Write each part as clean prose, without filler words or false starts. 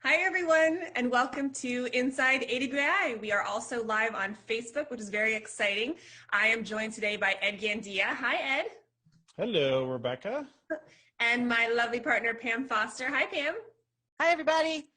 Hi, everyone, and welcome to Inside AWAI. We are also live on Facebook, which is very exciting. I am joined today by Ed Gandia. Hi, Ed. Hello, Rebecca. And my lovely partner, Pam Foster. Hi, Pam. Hi, everybody.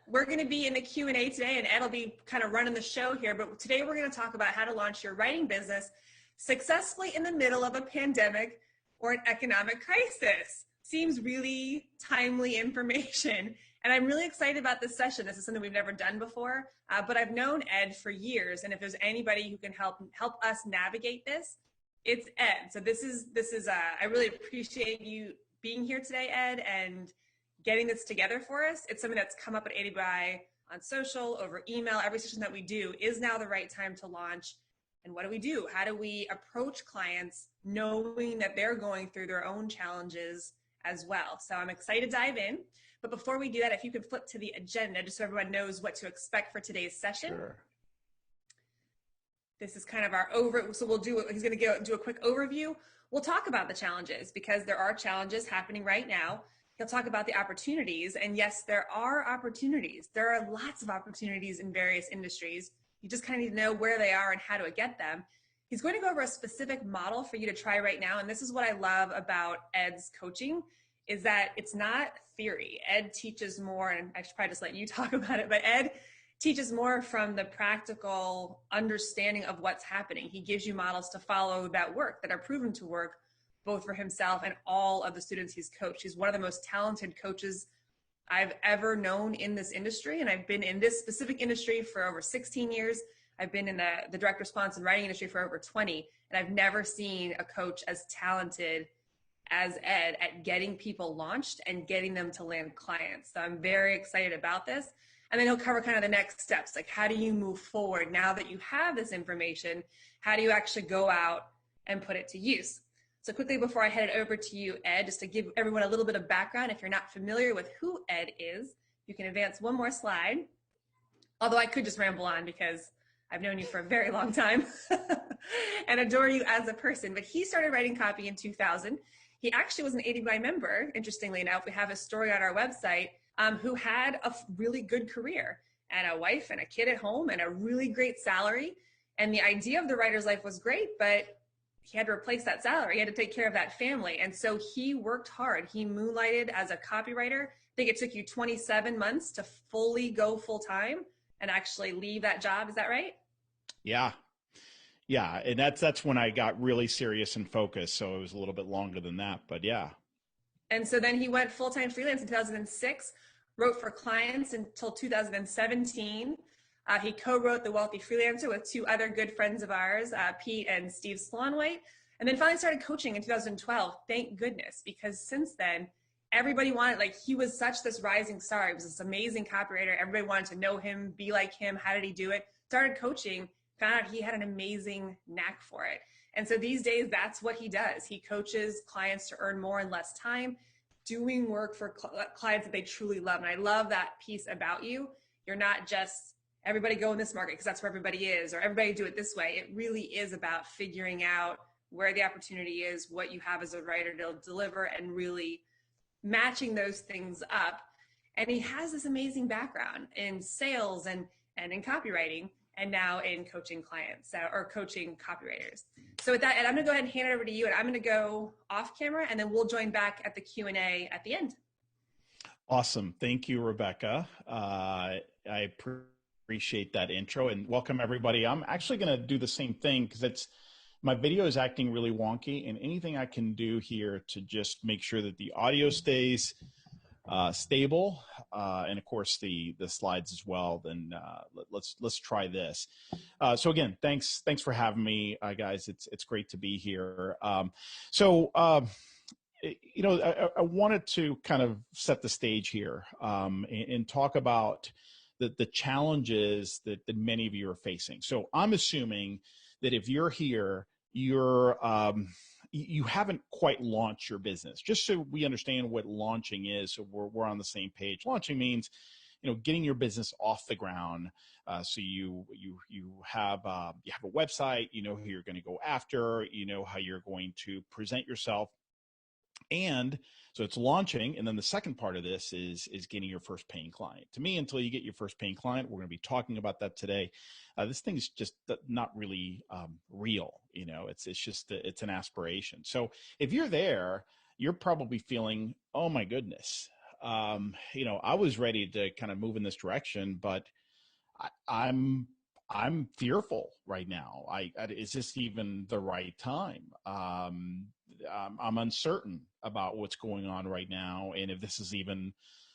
We're going to be in the Q&A today, and Ed will be kind of running the show here. But today we're going to talk about how to launch your writing business successfully in the middle of a pandemic or an economic crisis. Seems really timely information. And I'm really excited about this session. This is something we've never done before, but I've known Ed for years. And if there's anybody who can help us navigate this, it's Ed. So I really appreciate you being here today, Ed, and getting this together for us. It's something that's come up at AWI on social, over email. Every session that we do is now the right time to launch. And what do we do? How do we approach clients knowing that they're going through their own challenges as well? So I'm excited to dive in. But before we do that, if you could flip to the agenda, just so everyone knows what to expect for today's session. Sure. This is kind of our so he's going to do a quick overview. We'll talk about the challenges because there are challenges happening right now. He'll talk about the opportunities. And yes, there are opportunities. There are lots of opportunities in various industries. You just kind of need to know where they are and how to get them. He's going to go over a specific model for you to try right now. And this is what I love about Ed's coaching, is that it's not theory. Ed teaches more, and I should probably just let you talk about it, but Ed teaches more from the practical understanding of what's happening. He gives you models to follow that work, that are proven to work, both for himself and all of the students he's coached. He's one of the most talented coaches I've ever known in this industry, and I've been in this specific industry for over 16 years. I've been in the direct response and writing industry for over 20, and I've never seen a coach as talented as Ed at getting people launched and getting them to land clients. So I'm very excited about this. And then he'll cover kind of the next steps, like how do you move forward now that you have this information? How do you actually go out and put it to use? So quickly before I head it over to you, Ed, just to give everyone a little bit of background, if you're not familiar with who Ed is, you can advance one more slide. Although I could just ramble on because I've known you for a very long time and adore you as a person. But he started writing copy in 2000. He actually was an AWI member, interestingly enough. We have a story on our website, who had a really good career and a wife and a kid at home and a really great salary. And the idea of the writer's life was great, but he had to replace that salary. He had to take care of that family. And so he worked hard. He moonlighted as a copywriter. I think it took you 27 months to fully go full time and actually leave that job. Is that right? Yeah. Yeah. And that's when I got really serious and focused. So it was a little bit longer than that, but yeah. And so then he went full-time freelance in 2006, wrote for clients until 2017. He co-wrote The Wealthy Freelancer with two other good friends of ours, Pete and Steve Slanwhite, and then finally started coaching in 2012. Thank goodness, because since then, everybody wanted, like, he was such this rising star. He was this amazing copywriter. Everybody wanted to know him, be like him. How did he do it? Started coaching, found out he had an amazing knack for it. And so these days, that's what he does. He coaches clients to earn more in less time, doing work for clients that they truly love. And I love that piece about you. You're not just everybody go in this market because that's where everybody is, or everybody do it this way. It really is about figuring out where the opportunity is, what you have as a writer to deliver, and really matching those things up. And he has this amazing background in sales and in copywriting, and now in coaching clients or coaching copywriters. So with that, Ed, I'm gonna go ahead and hand it over to you, and I'm gonna go off camera, and then we'll join back at the Q&A at the end. Awesome. Thank you, Rebecca. I appreciate that intro, and welcome everybody. I'm actually gonna do the same thing because my video is acting really wonky, and anything I can do here to just make sure that the audio stays stable, and of course the slides as well. Then let's try this. So again, thanks for having me, guys. It's great to be here. You know, I wanted to kind of set the stage here and talk about the challenges that many of you are facing. So I'm assuming that if you're here, you haven't quite launched your business. Just so we understand what launching is, so we're on the same page. Launching means, you know, getting your business off the ground. So you have a website, you know who you're going to go after, you know how you're going to present yourself, And so it's launching, and then the second part of this is getting your first paying client. To me, until you get your first paying client, we're going to be talking about that today. This thing's just not really real. It's just it's an aspiration. So if you're there, you're probably feeling, oh my goodness, I was ready to kind of move in this direction, but I, I'm I'm fearful right now. Is this even the right time? I'm uncertain about what's going on right now, and if this is even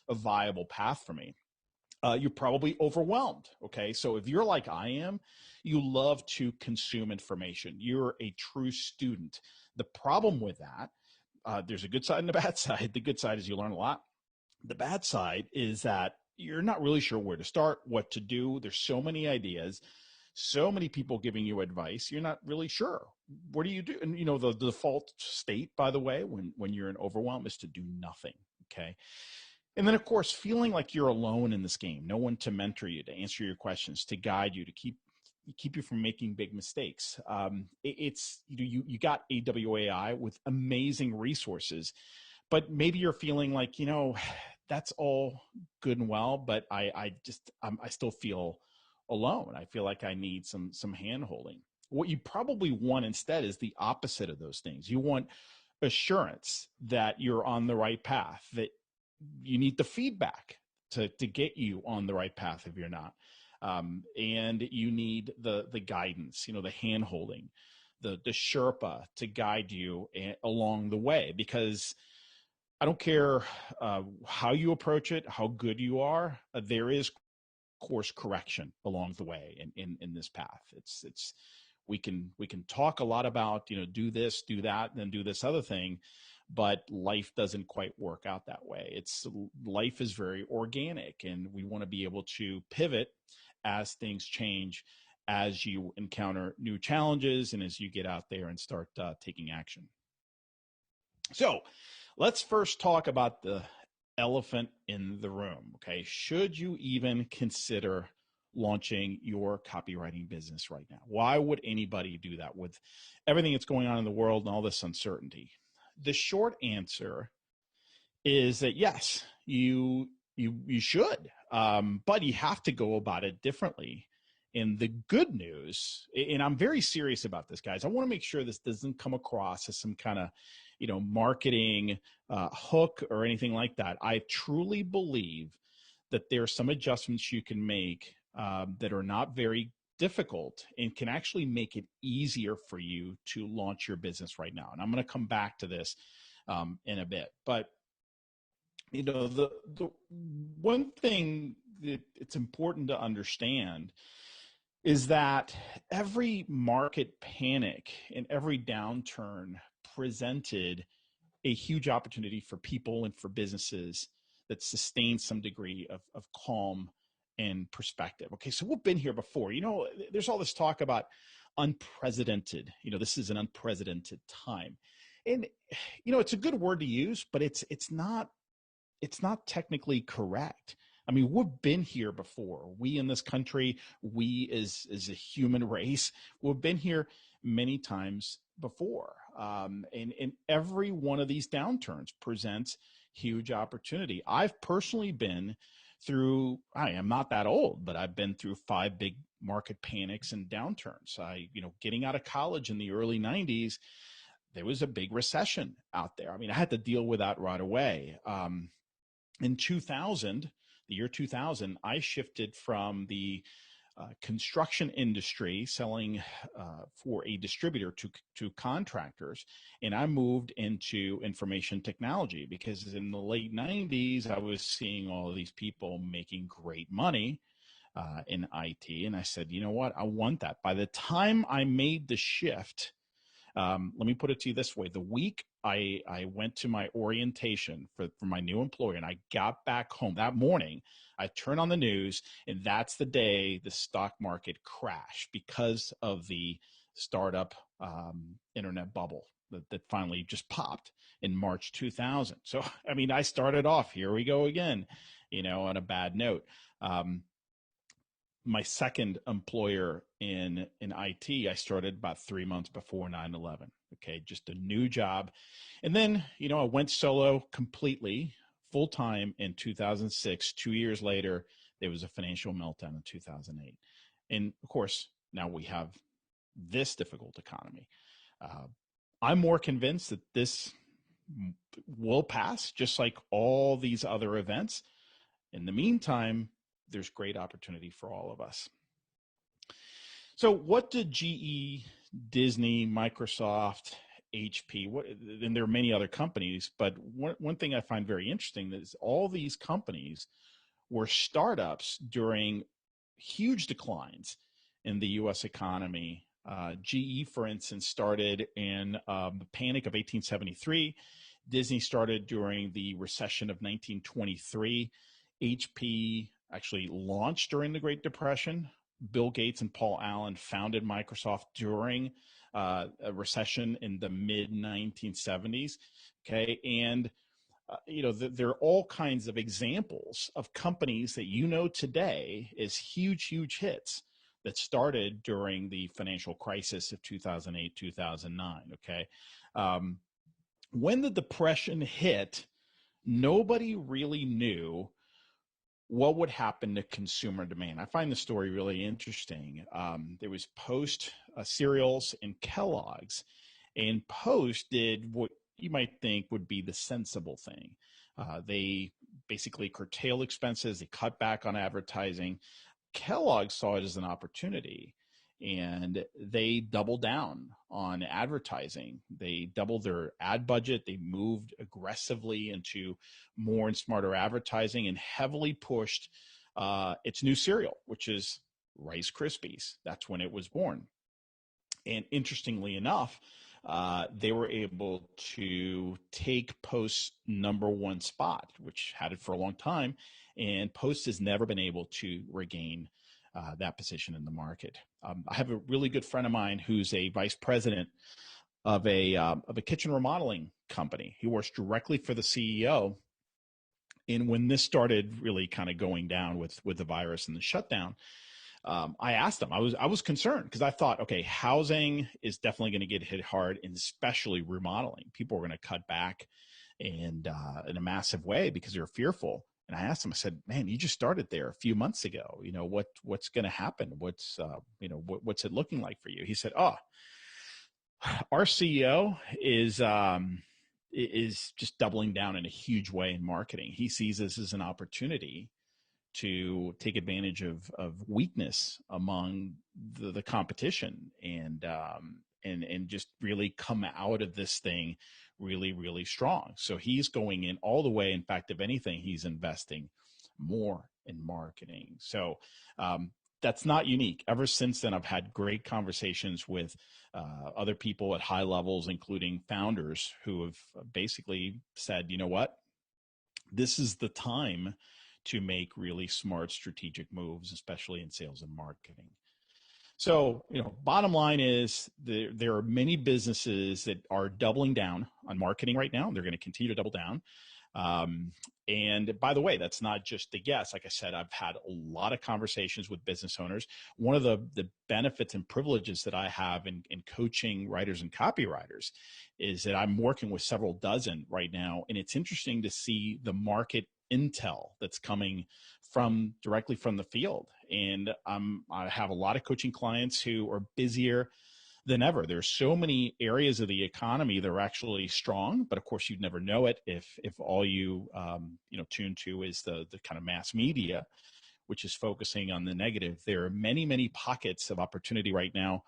a viable path for me. You're probably overwhelmed. Okay, so if you're like I am, you love to consume information. You're a true student. The problem with that, there's a good side and a bad side. The good side is you learn a lot. The bad side is that you're not really sure where to start, what to do. There's so many ideas, so many people giving you advice. You're not really sure. What do you do? And the default state, by the way, when you're in overwhelm is to do nothing. Okay. And then of course, feeling like you're alone in this game, no one to mentor you, to answer your questions, to guide you, to keep you from making big mistakes. It's you got AWAI with amazing resources, but maybe you're feeling like, that's all good and well, but I still feel alone. I feel like I need some hand holding. What you probably want instead is the opposite of those things. You want assurance that you're on the right path, that you need the feedback to get you on the right path if you're not. And you need the guidance, the hand holding, the Sherpa to guide you along the way, because I don't care how you approach it, how good you are. There is course correction along the way in this path. It's we can talk a lot about do this, do that, and then do this other thing, but life doesn't quite work out that way. Life is very organic, and we want to be able to pivot as things change, as you encounter new challenges, and as you get out there and start taking action. So let's first talk about the elephant in the room. Okay. Should you even consider launching your copywriting business right now? Why would anybody do that with everything that's going on in the world and all this uncertainty? The short answer is that yes, you should, but you have to go about it differently. And the good news, and I'm very serious about this, guys. I want to make sure this doesn't come across as some kind of, marketing hook or anything like that. I truly believe that there are some adjustments you can make that are not very difficult and can actually make it easier for you to launch your business right now. And I'm going to come back to this in a bit, but the one thing that it's important to understand is that every market panic and every downturn presented a huge opportunity for people and for businesses that sustain some degree of calm and perspective. Okay, so we've been here before. There's all this talk about unprecedented. This is an unprecedented time. And it's a good word to use, but it's not technically correct. I mean, we've been here before. We in this country, we as a human race, we've been here many times before. And every one of these downturns presents huge opportunity. I've personally been through, I am not that old, but I've been through 5 big market panics and downturns. Getting out of college in the early 90s, there was a big recession out there. I mean, I had to deal with that right away. In 2000, the year 2000, I shifted from the construction industry, selling for a distributor to contractors, and I moved into information technology because in the late 90s, I was seeing all of these people making great money in IT, and I said, you know what, I want that. By the time I made the shift, let me put it to you this way. The week I went to my orientation for my new employer and I got back home that morning, I turned on the news, and that's the day the stock market crashed because of the startup internet bubble that finally just popped in March 2000. So, I mean, I started off, here we go again, on a bad note. my second employer in IT. I started about 3 months before 9/11. Okay, just a new job. And then, I went solo completely, full time in 2006. 2 years later, there was a financial meltdown in 2008. And of course, now we have this difficult economy. Uh, I'm more convinced that this will pass, just like all these other events. In the meantime, there's great opportunity for all of us. So, what did GE, Disney, Microsoft, HP, and there are many other companies, but one thing I find very interesting is all these companies were startups during huge declines in the U.S. economy. GE, for instance, started in the panic of 1873. Disney started during the recession of 1923. HP actually launched during the Great Depression. Bill Gates and Paul Allen founded Microsoft during a recession in the mid 1970s. Okay, and there are all kinds of examples of companies that today is huge hits that started during the financial crisis of 2008, 2009. Okay, when the Depression hit, nobody really knew what would happen to consumer demand. I find the story really interesting. There was Post cereals and Kellogg's, and Post did what you might think would be the sensible thing. They basically curtailed expenses, they cut back on advertising. Kellogg saw it as an opportunity, and they doubled down on advertising. They doubled their ad budget. They moved aggressively into more and smarter advertising and heavily pushed its new cereal, which is Rice Krispies. That's when it was born. And interestingly enough, they were able to take Post's number one spot, which had it for a long time, and Post has never been able to regain that position in the market. I have a really good friend of mine who's a vice president of a kitchen remodeling company. He works directly for the CEO. And when this started really kind of going down with the virus and the shutdown, I asked him. I was concerned because I thought, okay, housing is definitely going to get hit hard, and especially remodeling. People are going to cut back and in a massive way because they're fearful. And I asked him. I said, "Man, you just started there a few months ago. What's going to happen? What's it looking like for you?" He said, "Oh, our CEO is just doubling down in a huge way in marketing. He sees this as an opportunity to take advantage of weakness among the competition and just really come out of this thing really strong. So he's going in all the way. In fact, if anything, he's investing more in marketing. So that's not unique. Ever since then, I've had great conversations with other people at high levels, including founders who have basically said, you know what, this is the time to make really smart strategic moves, especially in sales and marketing. So, bottom line is there are many businesses that are doubling down on marketing right now. They're going to continue to double down. And by the way, that's not just a guess. Like I said, I've had a lot of conversations with business owners. One of the benefits and privileges that I have in coaching writers and copywriters is that I'm working with several dozen right now. And it's interesting to see the market intel that's coming directly from the field. And I have a lot of coaching clients who are busier than ever. There's so many areas of the economy that are actually strong, but of course you'd never know it if all you tune to is the kind of mass media, which is focusing on the negative. There are many pockets of opportunity right now,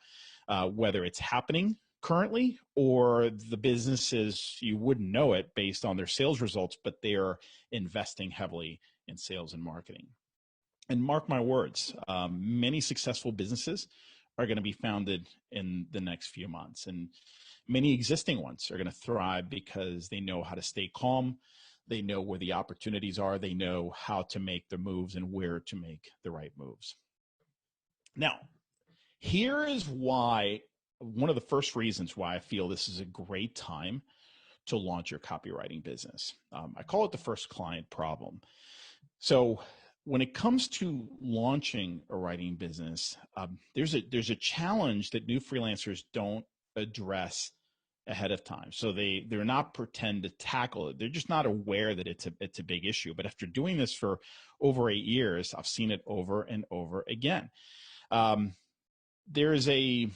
whether it's happening currently or the businesses you wouldn't know it based on their sales results, but they are investing heavily in sales and marketing. And mark my words, many successful businesses are going to be founded in the next few months. And many existing ones are going to thrive because they know how to stay calm. They know where the opportunities are. They know how to make the moves and where to make the right moves. Now, here is why, one of the first reasons why I feel this is a great time to launch your copywriting business. I call it the first client problem. So when it comes to launching a writing business, there's a challenge that new freelancers don't address ahead of time. So they're not pretend to tackle it. They're just not aware that it's a big issue. But after doing this for over 8 years, I've seen it over and over again. Um, there's a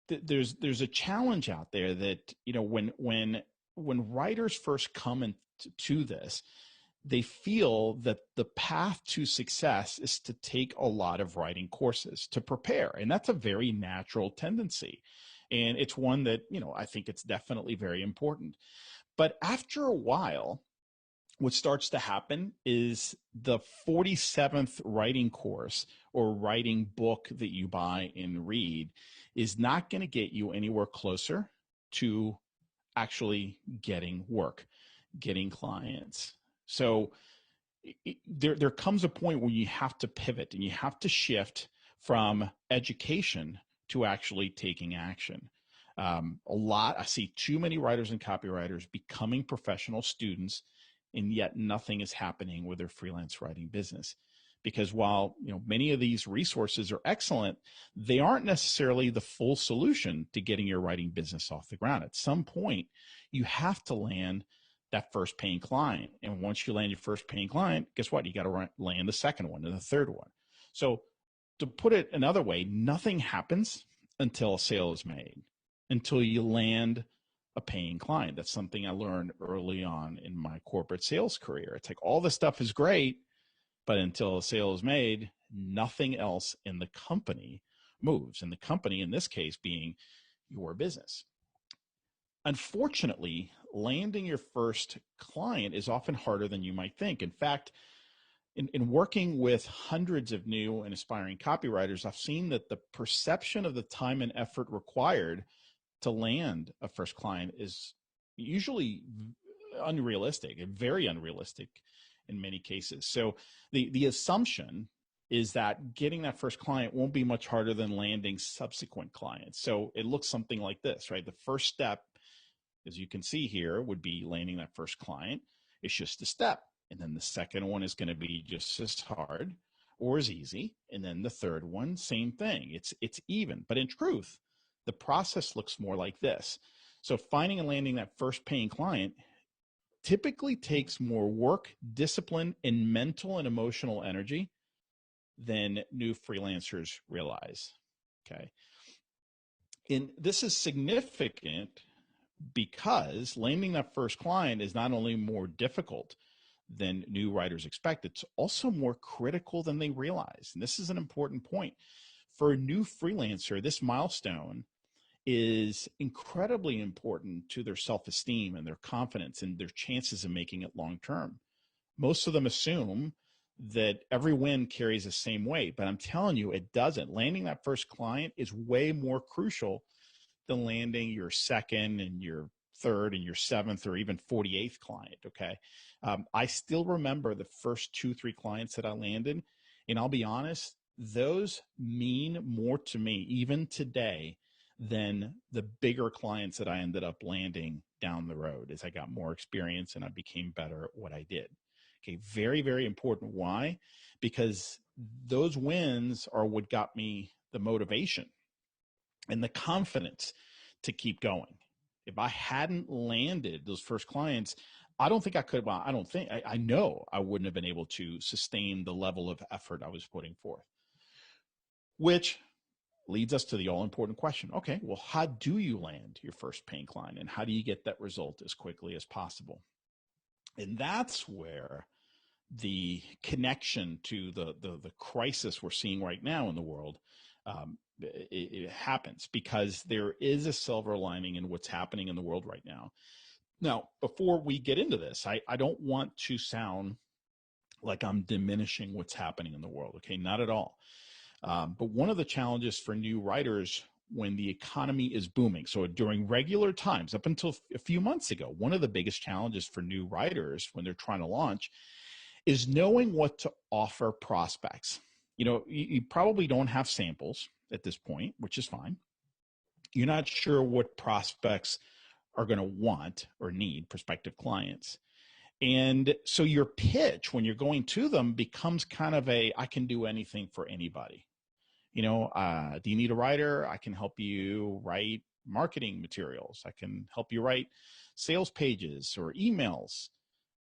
there's a challenge out there that, when writers first come into this, they feel that the path to success is to take a lot of writing courses to prepare. And that's a very natural tendency. And it's one that, I think it's definitely very important. But after a while, what starts to happen is the 47th writing course or writing book that you buy and read is not going to get you anywhere closer to actually getting work, getting clients. So there comes a point where you have to pivot and you have to shift from education to actually taking action. I see too many writers and copywriters becoming professional students, and yet nothing is happening with their freelance writing business. Because while many of these resources are excellent, they aren't necessarily the full solution to getting your writing business off the ground. At some point, you have to land that first paying client. And once you land your first paying client, guess what? You got to land the second one and the third one. So to put it another way, nothing happens until a sale is made, until you land a paying client. That's something I learned early on in my corporate sales career. It's like all this stuff is great, but until a sale is made, nothing else in the company moves. And the company, in this case, being your business. Unfortunately, landing your first client is often harder than you might think. In fact, in working with hundreds of new and aspiring copywriters, I've seen that the perception of the time and effort required to land a first client is usually unrealistic and very unrealistic in many cases. So the assumption is that getting that first client won't be much harder than landing subsequent clients. So it looks something like this, right? The first step, as you can see here, would be landing that first client. It's just a step. And then the second one is going to be just as hard or as easy. And then the third one, same thing. It's even. But in truth, the process looks more like this. So finding and landing that first paying client typically takes more work, discipline, and mental and emotional energy than new freelancers realize. Okay. And this is significant because landing that first client is not only more difficult than new writers expect, it's also more critical than they realize. And this is an important point. For a new freelancer, this milestone is incredibly important to their self-esteem and their confidence and their chances of making it long-term. Most of them assume that every win carries the same weight, but I'm telling you, it doesn't. Landing that first client is way more crucial than landing your second and your third and your seventh or even 48th client. Okay. I still remember the first 2-3 clients that I landed. And I'll be honest, those mean more to me even today than the bigger clients that I ended up landing down the road as I got more experience and I became better at what I did. Okay. Very, very important. Why? Because those wins are what got me the motivation and the confidence to keep going. If I hadn't landed those first clients, I don't think I could. Well, I know I wouldn't have been able to sustain the level of effort I was putting forth, which leads us to the all important question. Okay, well, how do you land your first paying client and how do you get that result as quickly as possible? And that's where the connection to the crisis we're seeing right now in the world it happens, because there is a silver lining in what's happening in the world right now. Now, before we get into this, I don't want to sound like I'm diminishing what's happening in the world. Okay, not at all. But one of the challenges for new writers when the economy is booming, so during regular times, up until a few months ago, one of the biggest challenges for new writers when they're trying to launch is knowing what to offer prospects. You probably don't have samples at this point, which is fine. You're not sure what prospects are going to want or need, prospective clients. And so your pitch when you're going to them becomes kind of I can do anything for anybody. Do you need a writer? I can help you write marketing materials. I can help you write sales pages or emails.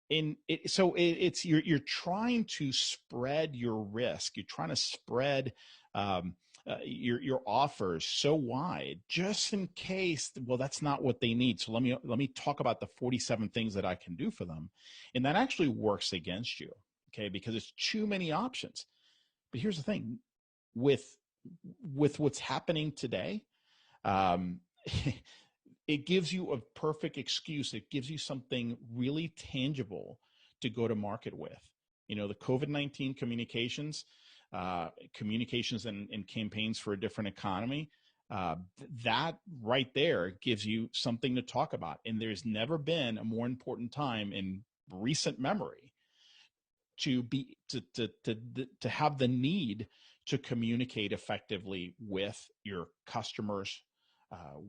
It's you're trying to spread your risk. You're trying to spread your offers so wide, just in case. Well, that's not what they need. So let me talk about the 47 things that I can do for them, and that actually works against you, okay? Because it's too many options. But here's the thing: with what's happening today, um, it gives you a perfect excuse. It gives you something really tangible to go to market with. The COVID-19 communications and campaigns for a different economy, that right there gives you something to talk about. And there's never been a more important time in recent memory to have the need to communicate effectively with your customers,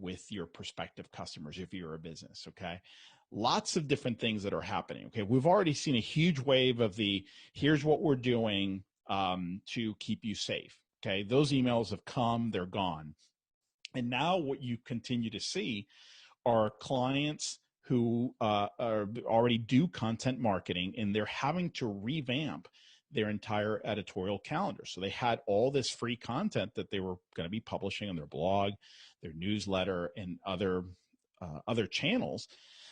with your prospective customers if you're a business. Okay, lots of different things that are happening. Okay, we've already seen a huge wave of here's what we're doing to keep you safe. Okay, those emails have come, they're gone, and now what you continue to see are clients who already do content marketing, and they're having to revamp their entire editorial calendar. So they had all this free content that they were going to be publishing on their blog, their newsletter, and other channels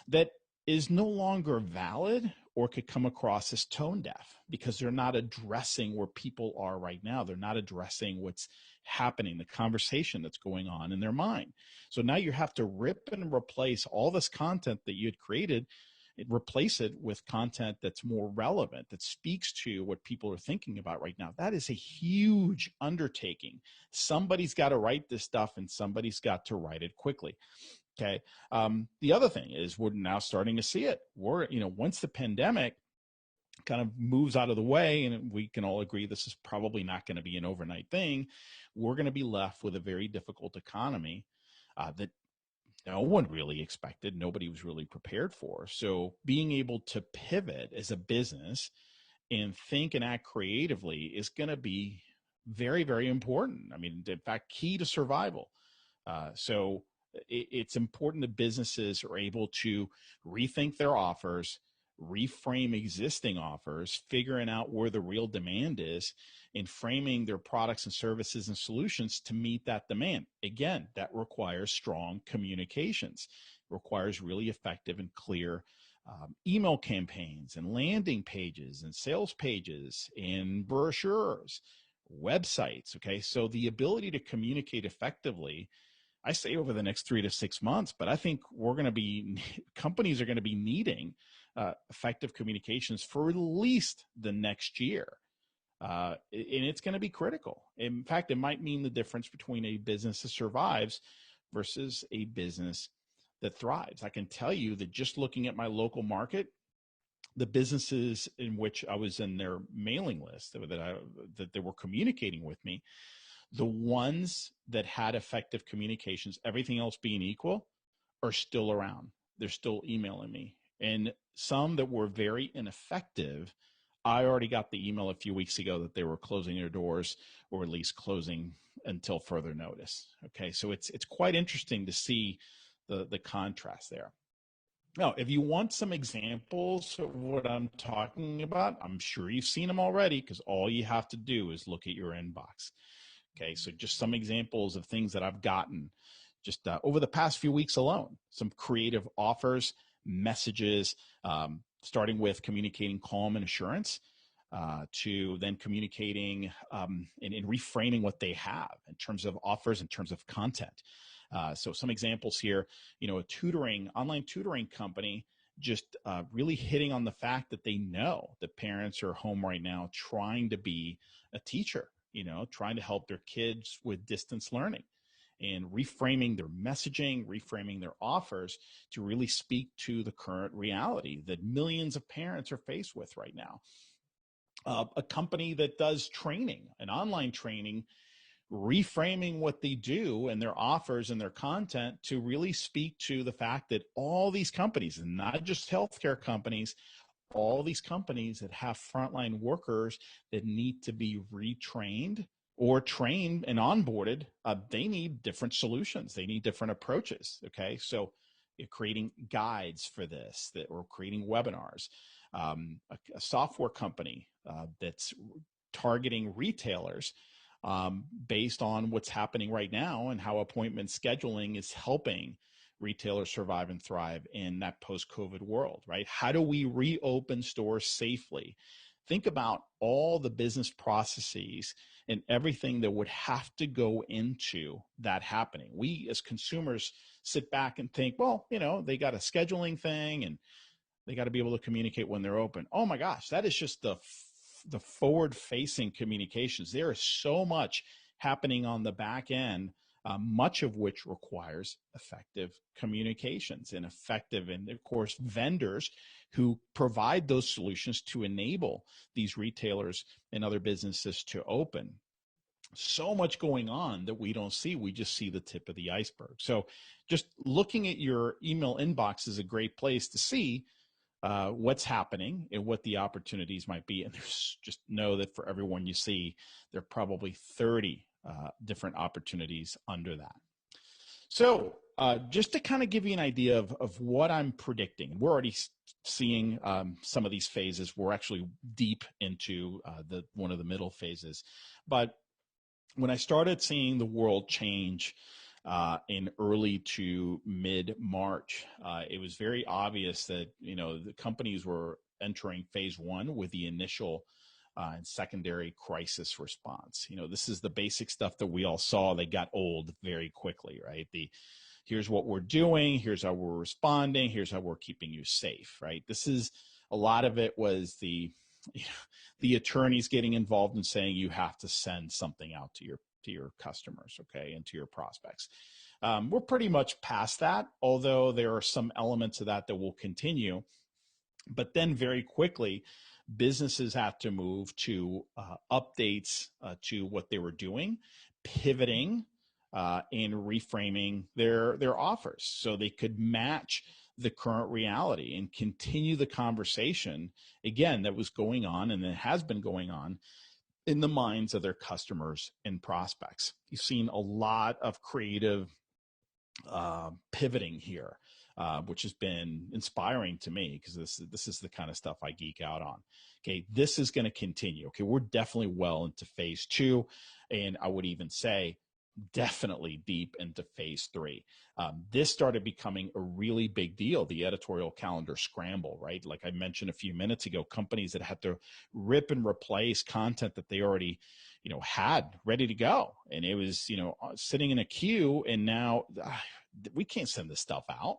that is no longer valid or could come across as tone deaf because they're not addressing where people are right now. They're not addressing what's happening, the conversation that's going on in their mind. So now you have to rip and replace all this content that you had created, replace it with content that's more relevant, that speaks to what people are thinking about right now. That is a huge undertaking. Somebody's got to write this stuff, and somebody's got to write it quickly. Okay. The other thing is we're now starting to see it. Once the pandemic kind of moves out of the way, and we can all agree this is probably not going to be an overnight thing, we're going to be left with a very difficult economy that no one really expected. Nobody was really prepared for. So being able to pivot as a business and think and act creatively is going to be very, very important. I mean, in fact, key to survival. So it's important that businesses are able to rethink their offers, reframe existing offers, figuring out where the real demand is, and framing their products and services and solutions to meet that demand. Again, that requires strong communications, requires really effective and clear email campaigns and landing pages and sales pages and brochures, websites. Okay, so the ability to communicate effectively, I say over the next 3 to 6 months, but I think companies are going to be needing effective communications for at least the next year. And it's going to be critical. In fact, it might mean the difference between a business that survives versus a business that thrives. I can tell you that just looking at my local market, the businesses in which I was in their mailing list that they were communicating with me, the ones that had effective communications, everything else being equal, are still around. They're still emailing me. And some that were very ineffective, I already got the email a few weeks ago that they were closing their doors, or at least closing until further notice. Okay, so it's quite interesting to see the contrast there. Now, if you want some examples of what I'm talking about, I'm sure you've seen them already, because all you have to do is look at your inbox. Okay, so just some examples of things that I've gotten just over the past few weeks alone. Some creative offers, messages, starting with communicating calm and assurance, to then communicating and reframing what they have in terms of offers, in terms of content. So some examples here, a online tutoring company just really hitting on the fact that they know that parents are home right now trying to be a teacher, trying to help their kids with distance learning, and reframing their messaging, reframing their offers to really speak to the current reality that millions of parents are faced with right now. A company that does training, an online training, reframing what they do and their offers and their content to really speak to the fact that all these companies, and not just healthcare companies, all these companies that have frontline workers that need to be retrained or trained and onboarded, they need different solutions. They need different approaches. Okay. So you're creating guides for this, that or creating webinars. A software company that's targeting retailers based on what's happening right now and how appointment scheduling is helping retailers survive and thrive in that post-COVID world, right? How do we reopen stores safely? Think about all the business processes and everything that would have to go into that happening. We as consumers sit back and think, well, they got a scheduling thing and they got to be able to communicate when they're open. Oh my gosh, that is just the forward-facing communications. There is so much happening on the back end, much of which requires effective communications and of course, vendors who provide those solutions to enable these retailers and other businesses to open. So much going on that we don't see. We just see the tip of the iceberg. So just looking at your email inbox is a great place to see what's happening and what the opportunities might be. And there's just know that for everyone you see, there are probably 30 different opportunities under that. So just to kind of give you an idea of what I'm predicting, we're already seeing some of these phases. We're actually deep into one of the middle phases. But when I started seeing the world change in early to mid-March, it was very obvious that, the companies were entering phase one with the initial and secondary crisis response. This is the basic stuff that we all saw. They got old very quickly, right? Here's what we're doing. Here's how we're responding. Here's how we're keeping you safe, right? A lot of it was the attorneys getting involved and saying you have to send something out to your customers, okay, and to your prospects. We're pretty much past that, although there are some elements of that will continue. But then very quickly, businesses have to move to updates to what they were doing, pivoting and reframing their offers so they could match the current reality and continue the conversation, again, that was going on and that has been going on in the minds of their customers and prospects. You've seen a lot of creative pivoting here, which has been inspiring to me because this is the kind of stuff I geek out on. Okay, this is going to continue. Okay, we're definitely well into phase two, and I would even say definitely deep into phase three. This started becoming a really big deal, the editorial calendar scramble, right? Like I mentioned a few minutes ago, companies that had to rip and replace content that they already, had ready to go. And it was, sitting in a queue, and now we can't send this stuff out.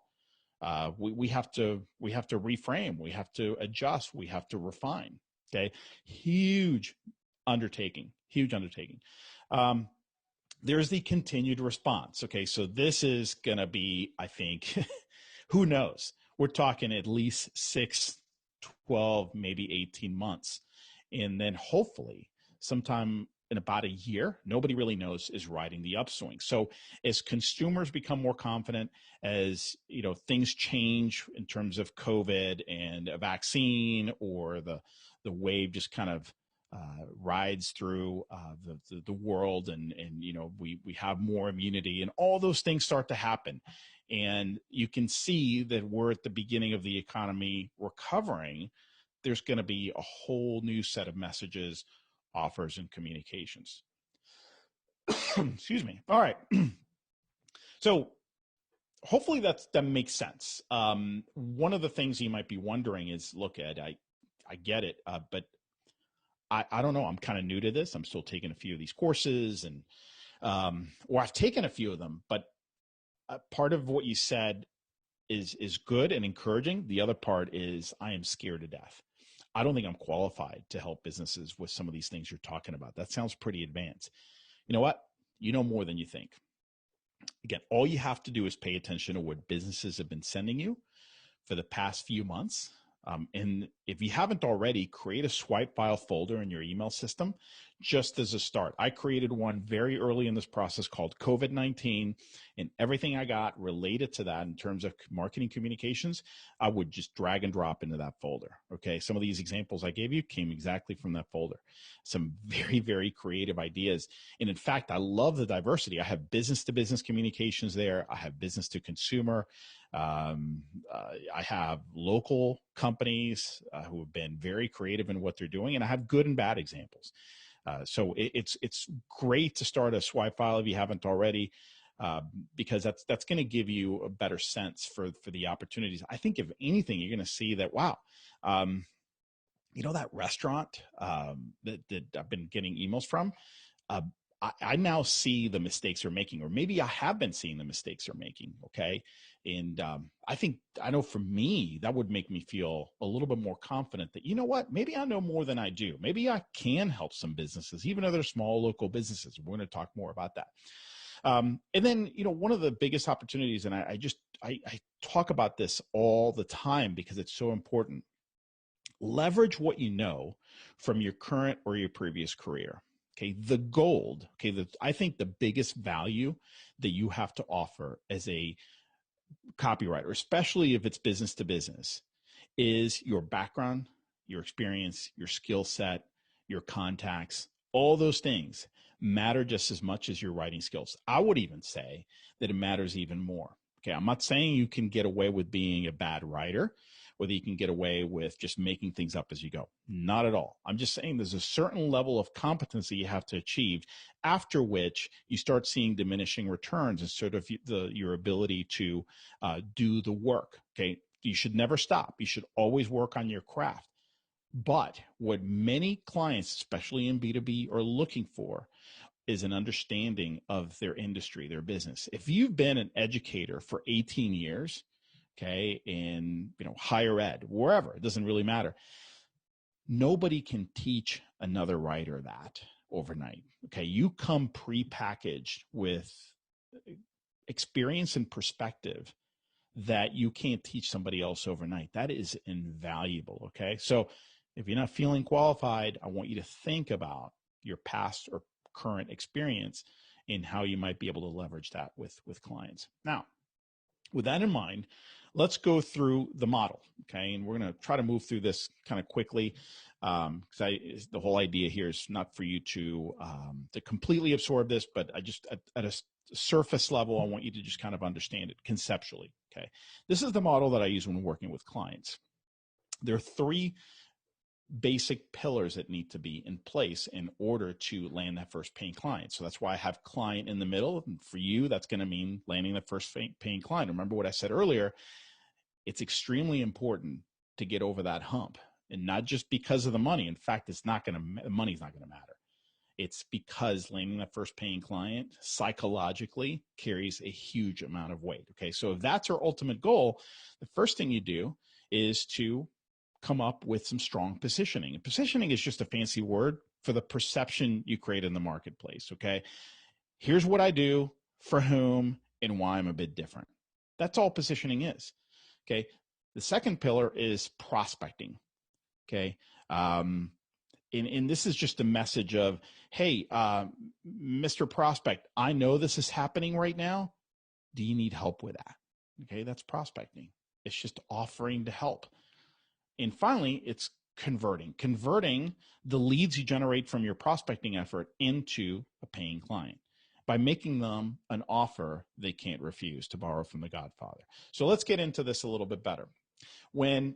We have to reframe, we have to adjust, we have to refine. Okay. Huge undertaking. There's the continued response. Okay. So this is going to be, I think, who knows? We're talking at least 6, 12, maybe 18 months. And then hopefully sometime in about a year, nobody really knows, is riding the upswing. So as consumers become more confident, as things change in terms of COVID and a vaccine, or the wave just kind of rides through the world, and we have more immunity, and all those things start to happen, and you can see that we're at the beginning of the economy recovering. There's going to be a whole new set of messages, offers, and communications. Excuse me. All right. So hopefully that makes sense. One of the things you might be wondering is, look, Ed, I get it, but I don't know. I'm kind of new to this. I'm still taking a few of these courses, and or I've taken a few of them, but part of what you said is good and encouraging. The other part is I am scared to death. I don't think I'm qualified to help businesses with some of these things you're talking about. That sounds pretty advanced. You know what? You know more than you think. Again, all you have to do is pay attention to what businesses have been sending you for the past few months. And if you haven't already, create a swipe file folder in your email system just as a start. I created one very early in this process called COVID-19, and everything I got related to that in terms of marketing communications, I would just drag and drop into that folder. Okay. Some of these examples I gave you came exactly from that folder. Some very, very creative ideas. And in fact, I love the diversity. I have business to business communications there. I have business to consumer. I have local companies who have been very creative in what they're doing, and I have good and bad examples. So it's great to start a swipe file if you haven't already, because that's going to give you a better sense for the opportunities. I think if anything, you're going to see that, wow, that restaurant that I've been getting emails from. Uh, I now see the mistakes they're making, or maybe I have been seeing the mistakes they're making. Okay. And I know for me, that would make me feel a little bit more confident that, you know what, maybe I know more than I do. Maybe I can help some businesses, even other small local businesses. We're going to talk more about that. And then, one of the biggest opportunities, and I talk about this all the time because it's so important. Leverage what you know from your current or your previous career. Okay, the gold, okay, I think the biggest value that you have to offer as a copywriter, especially if it's business to business, is your background, your experience, your skill set, your contacts. All those things matter just as much as your writing skills. I would even say that it matters even more. Okay, I'm not saying you can get away with being a bad writer, whether you can get away with just making things up as you go. Not at all. I'm just saying there's a certain level of competency you have to achieve, after which you start seeing diminishing returns and sort of your ability to do the work. Okay, you should never stop. You should always work on your craft. But what many clients, especially in B2B, are looking for is an understanding of their industry, their business. If you've been an educator for 18 years, okay, in higher ed, wherever, it doesn't really matter. Nobody can teach another writer that overnight. Okay, you come prepackaged with experience and perspective that you can't teach somebody else overnight. That is invaluable. Okay, so if you're not feeling qualified, I want you to think about your past or current experience and how you might be able to leverage that with clients. Now, with that in mind, let's go through the model, okay? And we're going to try to move through this kind of quickly, because the whole idea here is not for you to completely absorb this, but I just at a surface level, I want you to just kind of understand it conceptually, okay? This is the model that I use when working with clients. There are three basic pillars that need to be in place in order to land that first paying client. So that's why I have client in the middle. And for you, that's going to mean landing the first paying client. Remember what I said earlier, it's extremely important to get over that hump, and not just because of the money. In fact, the money's not going to matter. It's because landing that first paying client psychologically carries a huge amount of weight. Okay. So if that's our ultimate goal, the first thing you do is to come up with some strong positioning. And positioning is just a fancy word for the perception you create in the marketplace. Okay. Here's what I do, for whom, and why I'm a bit different. That's all positioning is. Okay. The second pillar is prospecting. Okay. And this is just a message of, hey, Mr. Prospect, I know this is happening right now. Do you need help with that? Okay. That's prospecting. It's just offering to help. And finally, it's converting the leads you generate from your prospecting effort into a paying client by making them an offer they can't refuse, to borrow from the Godfather. So let's get into this a little bit better. When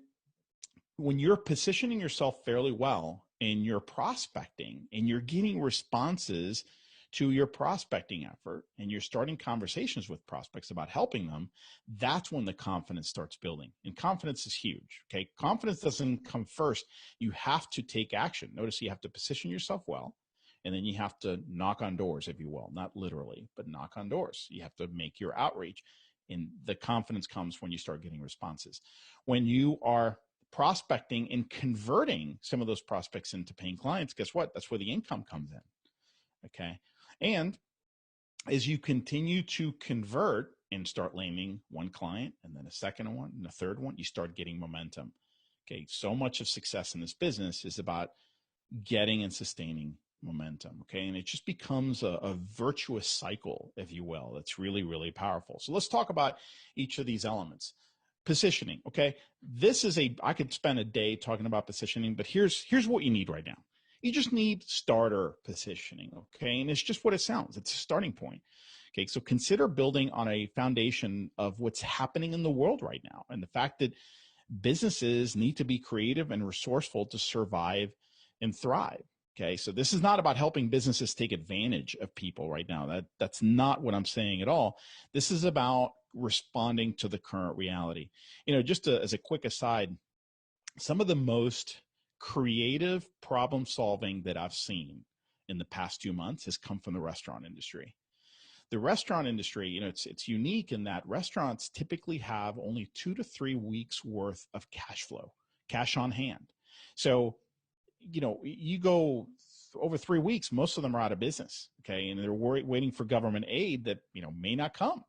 you're positioning yourself fairly well in your prospecting and you're getting responses to your prospecting effort and you're starting conversations with prospects about helping them, that's when the confidence starts building. And confidence is huge. Okay. Confidence doesn't come first. You have to take action. Notice you have to position yourself well, and then you have to knock on doors, if you will, not literally, but knock on doors. You have to make your outreach, and the confidence comes when you start getting responses. When you are prospecting and converting some of those prospects into paying clients, guess what? That's where the income comes in. Okay. And as you continue to convert and start landing one client and then a second one and a third one, you start getting momentum. Okay. So much of success in this business is about getting and sustaining momentum. Okay. And it just becomes a virtuous cycle, if you will, that's really, really powerful. So let's talk about each of these elements. Positioning. Okay. I could spend a day talking about positioning, but here's what you need right now. You just need starter positioning. Okay. And it's just what it sounds. It's a starting point. Okay. So consider building on a foundation of what's happening in the world right now. And the fact that businesses need to be creative and resourceful to survive and thrive. Okay. So this is not about helping businesses take advantage of people right now. That's not what I'm saying at all. This is about responding to the current reality. Just as a quick aside, some of the most creative problem solving that I've seen in the past 2 months has come from the restaurant industry. The restaurant industry, it's unique in that restaurants typically have only 2 to 3 weeks worth of cash flow, cash on hand. So, you go over 3 weeks, most of them are out of business. Okay. And they're waiting for government aid that, may not come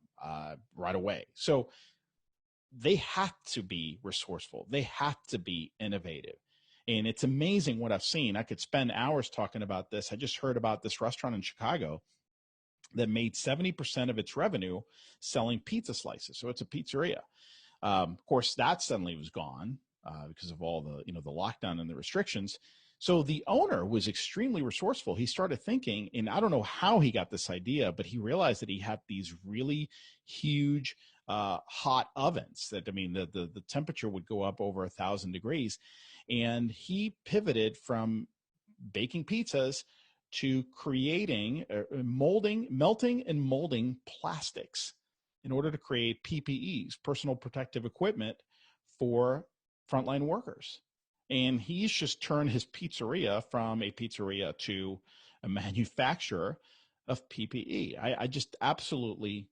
right away. So they have to be resourceful. They have to be innovative. And it's amazing what I've seen. I could spend hours talking about this. I just heard about this restaurant in Chicago that made 70% of its revenue selling pizza slices. So it's a pizzeria. Of course, that suddenly was gone because of all the lockdown and the restrictions. So the owner was extremely resourceful. He started thinking, and I don't know how he got this idea, but he realized that he had these really huge hot ovens that, the temperature would go up over 1,000 degrees. And he pivoted from baking pizzas to creating, melting and molding plastics in order to create PPEs, personal protective equipment for frontline workers. And he's just turned his pizzeria from a pizzeria to a manufacturer of PPE. I just absolutely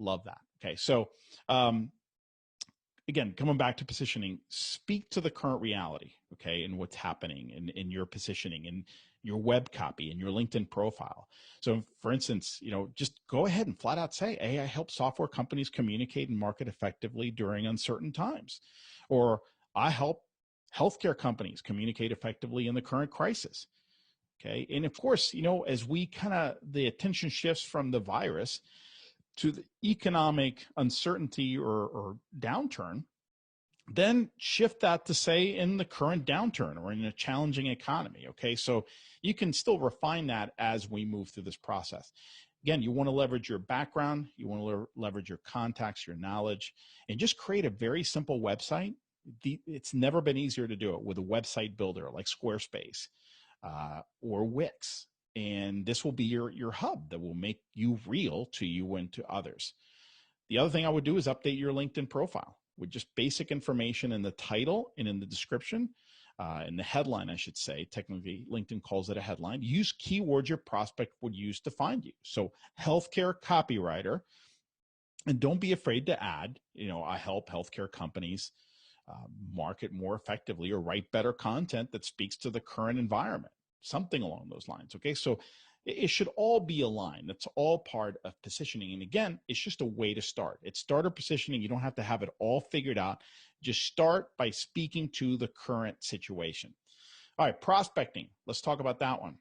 love that. Okay. So, again, coming back to positioning, speak to the current reality, okay, and what's happening in your positioning and your web copy and your LinkedIn profile. So, for instance, just go ahead and flat out say, hey, I help software companies communicate and market effectively during uncertain times. Or I help healthcare companies communicate effectively in the current crisis. Okay. And of course, as the attention shifts from the virus to the economic uncertainty or downturn, then shift that to say in the current downturn or in a challenging economy. Okay. So you can still refine that as we move through this process. Again, you want to leverage your background, you want to leverage your contacts, your knowledge, and just create a very simple website. It's never been easier to do it with a website builder like Squarespace or Wix. And this will be your hub that will make you real to you and to others. The other thing I would do is update your LinkedIn profile with just basic information in the title and in the description, in the headline, I should say. Technically, LinkedIn calls it a headline. Use keywords your prospect would use to find you. So healthcare copywriter, and don't be afraid to add, I help healthcare companies market more effectively or write better content that speaks to the current environment, something along those lines. Okay. So it should all be aligned. That's all part of positioning. And again, it's just a way to start. It's starter positioning. You don't have to have it all figured out. Just start by speaking to the current situation. All right. Prospecting. Let's talk about that one.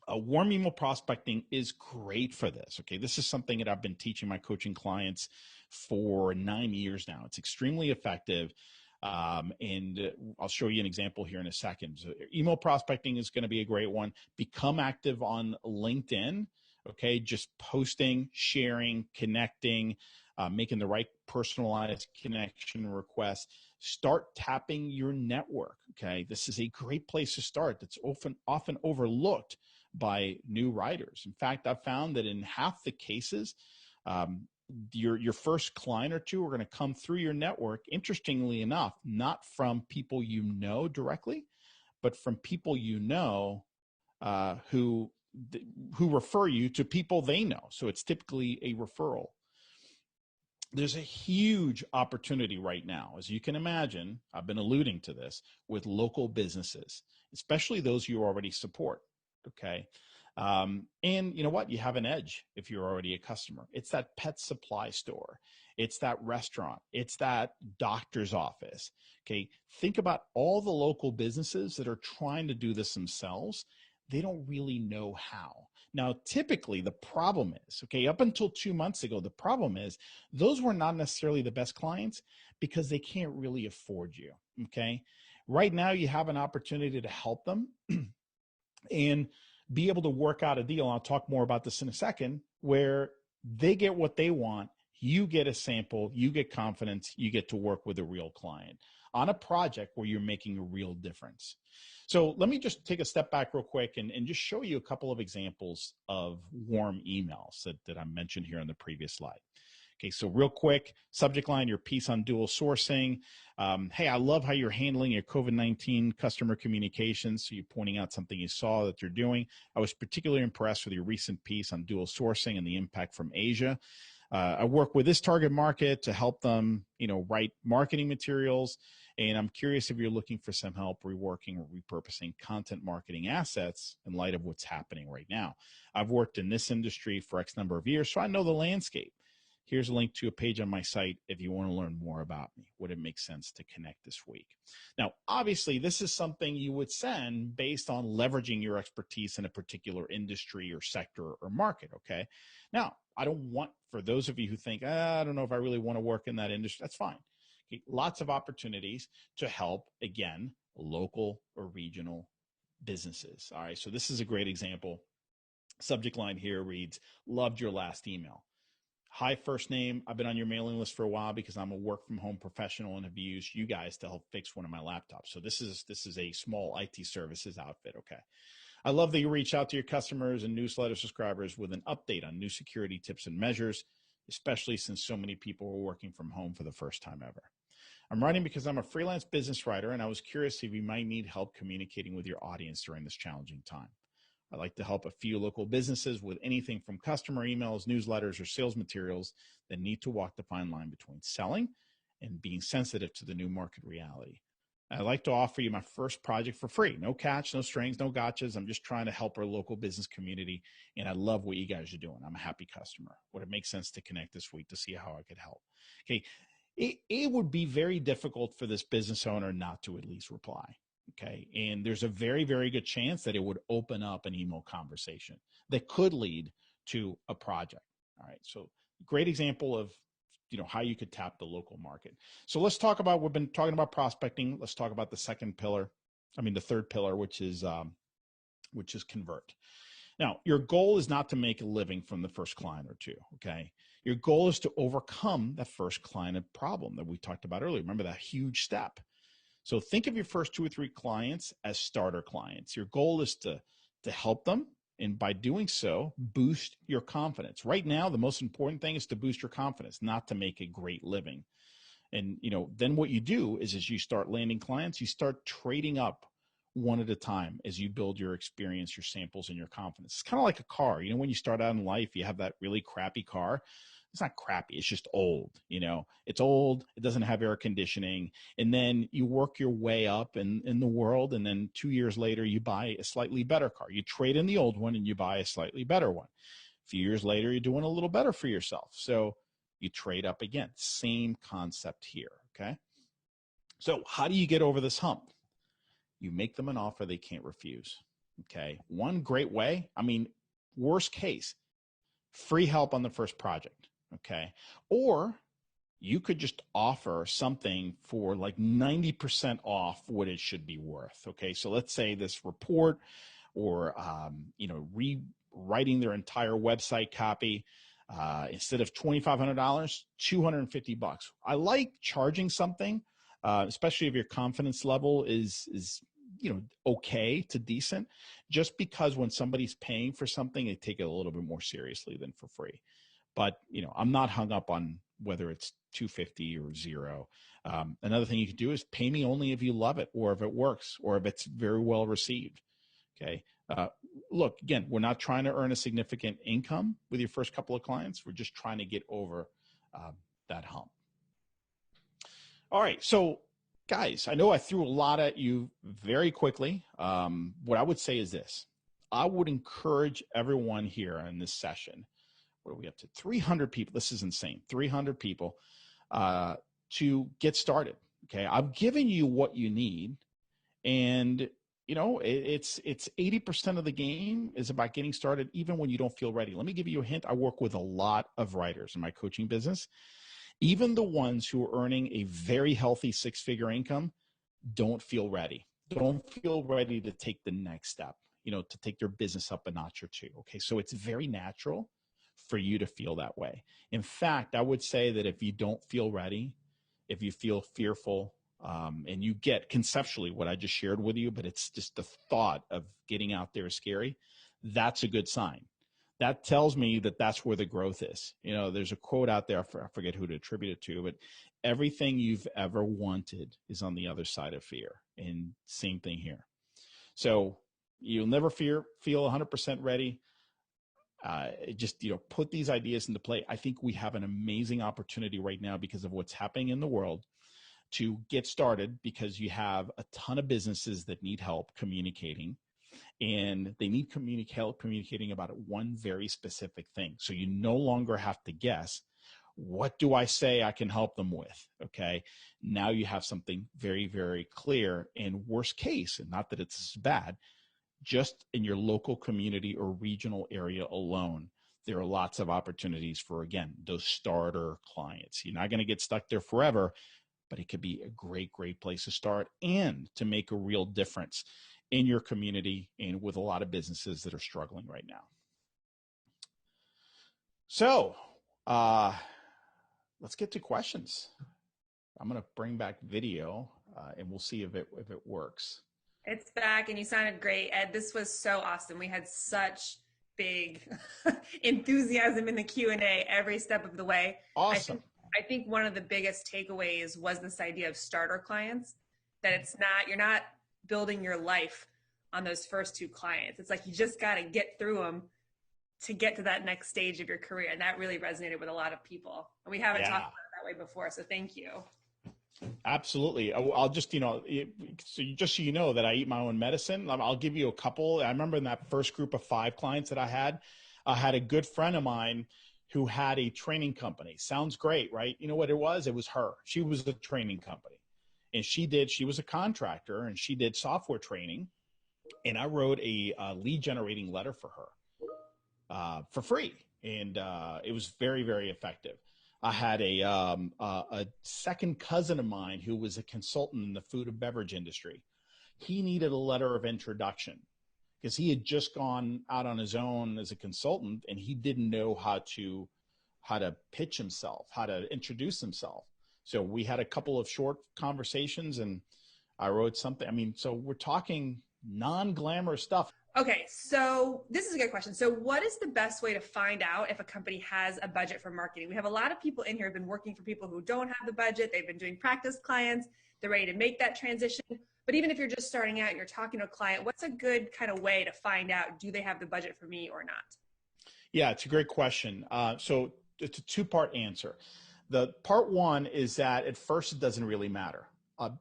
Warm email prospecting is great for this. Okay. This is something that I've been teaching my coaching clients for 9 years now. It's extremely effective. And I'll show you an example here in a second. So email prospecting is going to be a great one. Become active on LinkedIn. Okay. Just posting, sharing, connecting, making the right personalized connection requests. Start tapping your network. Okay. This is a great place to start. That's often overlooked by new writers. In fact, I've found that in half the cases, your first client or two are going to come through your network, interestingly enough, not from people you know directly, but from people who refer you to people they know. So it's typically a referral. There's a huge opportunity right now, as you can imagine. I've been alluding to this with local businesses, especially those you already support. Okay. And you know what? You have an edge if you're already a customer. It's that pet supply store. It's that restaurant. It's that doctor's office. Okay. Think about all the local businesses that are trying to do this themselves. They don't really know how. Now, typically the problem is, okay, up until 2 months ago, the problem is those were not necessarily the best clients because they can't really afford you. Okay. Right now you have an opportunity to help them and be able to work out a deal. I'll talk more about this in a second, where they get what they want, you get a sample, you get confidence, you get to work with a real client on a project where you're making a real difference. So let me just take a step back real quick and just show you a couple of examples of warm emails that I mentioned here on the previous slide. Okay, so real quick, subject line, your piece on dual sourcing. Hey, I love how you're handling your COVID-19 customer communications. So you're pointing out something you saw that you're doing. I was particularly impressed with your recent piece on dual sourcing and the impact from Asia. I work with this target market to help them, write marketing materials. And I'm curious if you're looking for some help reworking or repurposing content marketing assets in light of what's happening right now. I've worked in this industry for X number of years, so I know the landscape. Here's a link to a page on my site if you want to learn more about me. Would it make sense to connect this week? Now, obviously, this is something you would send based on leveraging your expertise in a particular industry or sector or market, okay? Now, I don't want, for those of you who think, I don't know if I really want to work in that industry, that's fine. Okay, lots of opportunities to help, again, local or regional businesses. All right, so this is a great example. Subject line here reads, loved your last email. Hi, first name. I've been on your mailing list for a while because I'm a work from home professional and have used you guys to help fix one of my laptops. So this is a small IT services outfit. Okay. I love that you reach out to your customers and newsletter subscribers with an update on new security tips and measures, especially since so many people are working from home for the first time ever. I'm writing because I'm a freelance business writer and I was curious if you might need help communicating with your audience during this challenging time. I like to help a few local businesses with anything from customer emails, newsletters, or sales materials that need to walk the fine line between selling and being sensitive to the new market reality. I'd like to offer you my first project for free. No catch, no strings, no gotchas. I'm just trying to help our local business community, and I love what you guys are doing. I'm a happy customer. Would it make sense to connect this week to see how I could help? Okay, it would be very difficult for this business owner not to at least reply. Okay. And there's a very, very good chance that it would open up an email conversation that could lead to a project. All right. So great example of, how you could tap the local market. So let's talk about, we've been talking about prospecting. Let's talk about the third pillar, which is convert. Now, your goal is not to make a living from the first client or two. Okay. Your goal is to overcome that first client problem that we talked about earlier. Remember that huge step. So think of your first 2 or 3 clients as starter clients. Your goal is to help them. And by doing so, boost your confidence. Right now, the most important thing is to boost your confidence, not to make a great living. And, then what you do is as you start landing clients, you start trading up one at a time as you build your experience, your samples, and your confidence. It's kind of like a car. When you start out in life, you have that really crappy car. It's not crappy. It's just old. It's old. It doesn't have air conditioning. And then you work your way up in the world. And then 2 years later, you buy a slightly better car. You trade in the old one and you buy a slightly better one. A few years later, you're doing a little better for yourself. So you trade up again. Same concept here. Okay. So how do you get over this hump? You make them an offer they can't refuse. Okay. One great way, worst case, free help on the first project. Okay. Or you could just offer something for like 90% off what it should be worth. Okay. So let's say this report or, rewriting their entire website copy, instead of $2,500, $250. I like charging something, especially if your confidence level is okay to decent, just because when somebody's paying for something, they take it a little bit more seriously than for free. But, I'm not hung up on whether it's 250 or zero. Another thing you can do is pay me only if you love it or if it works or if it's very well received. Okay. Look, again, we're not trying to earn a significant income with your first couple of clients. We're just trying to get over that hump. All right. So guys, I know I threw a lot at you very quickly. What I would say is this. I would encourage everyone here in this session, what are we up to? 300 people. This is insane. 300 people to get started. Okay. I've given you what you need. And, you know, it's 80% of the game is about getting started, even when you don't feel ready. Let me give you a hint. I work with a lot of writers in my coaching business. Even the ones who are earning a very healthy six-figure income don't feel ready. Don't feel ready to take the next step, you know, to take their business up a notch or two. Okay. So it's very natural for you to feel that way. In fact, I would say that if you don't feel ready, if you feel fearful, and you get conceptually what I just shared with you, but it's just the thought of getting out there is scary, that's a good sign. That tells me that that's where the growth is. You know, there's a quote out there, I forget who to attribute it to, but everything you've ever wanted is on the other side of fear. And same thing here. So you'll never feel 100% ready. Just, you know, put these ideas into play. I think we have an amazing opportunity right now because of what's happening in the world to get started, because you have a ton of businesses that need help communicating, and they need help communicating about one very specific thing. So you no longer have to guess, what do I say I can help them with? Okay. Now you have something very, very clear. And worst case, and not that it's bad, just in your local community or regional area alone, there are lots of opportunities for, again, those starter clients. You're not going to get stuck there forever, but it could be a great, great place to start and to make a real difference in your community and with a lot of businesses that are struggling right now. So let's get to questions. I'm going to bring back video and we'll see if it works. It's back, and you sounded great, Ed. This was so awesome. We had such big enthusiasm in the Q&A every step of the way. Awesome. I think one of the biggest takeaways was this idea of starter clients, that it's not, you're not building your life on those first two clients. It's like you just got to get through them to get to that next stage of your career. And that really resonated with a lot of people. And we haven't talked about it that way before. So thank you. Absolutely. I'll just, you know, just so you know that I eat my own medicine, I'll give you a couple. I remember in that first group of 5 clients that I had a good friend of mine who had a training company. Sounds great, right? You know what it was? It was her. She was the training company. And she was a contractor, and she did software training. And I wrote a lead generating letter for her for free. And it was very, very effective. I had a second cousin of mine who was a consultant in the food and beverage industry. He needed a letter of introduction because he had just gone out on his own as a consultant, and he didn't know how to pitch himself, how to introduce himself. So we had a couple of short conversations, and I wrote something. I mean, so we're talking non-glamorous stuff. Okay, so this is a good question. So what is the best way to find out if a company has a budget for marketing? We have a lot of people in here who've been working for people who don't have the budget. They've been doing practice clients. They're ready to make that transition. But even if you're just starting out and you're talking to a client, what's a good kind of way to find out, do they have the budget for me or not? Yeah, it's a great question. So it's a 2-part answer. The part one is that at first it doesn't really matter,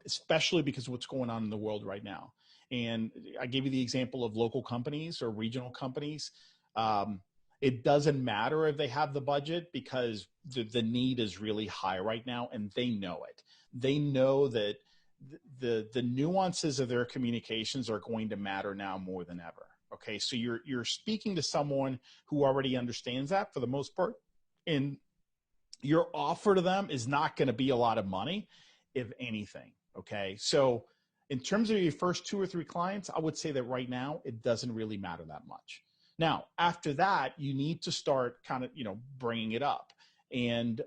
especially because of what's going on in the world right now. And I gave you the example of local companies or regional companies. It doesn't matter if they have the budget because the need is really high right now, and they know it. They know that the nuances of their communications are going to matter now more than ever. Okay, so you're speaking to someone who already understands that for the most part, and your offer to them is not going to be a lot of money, if anything. Okay, so in terms of your first 2 or 3 clients, I would say that right now it doesn't really matter that much. Now, after that, you need to start kind of, bringing it up. And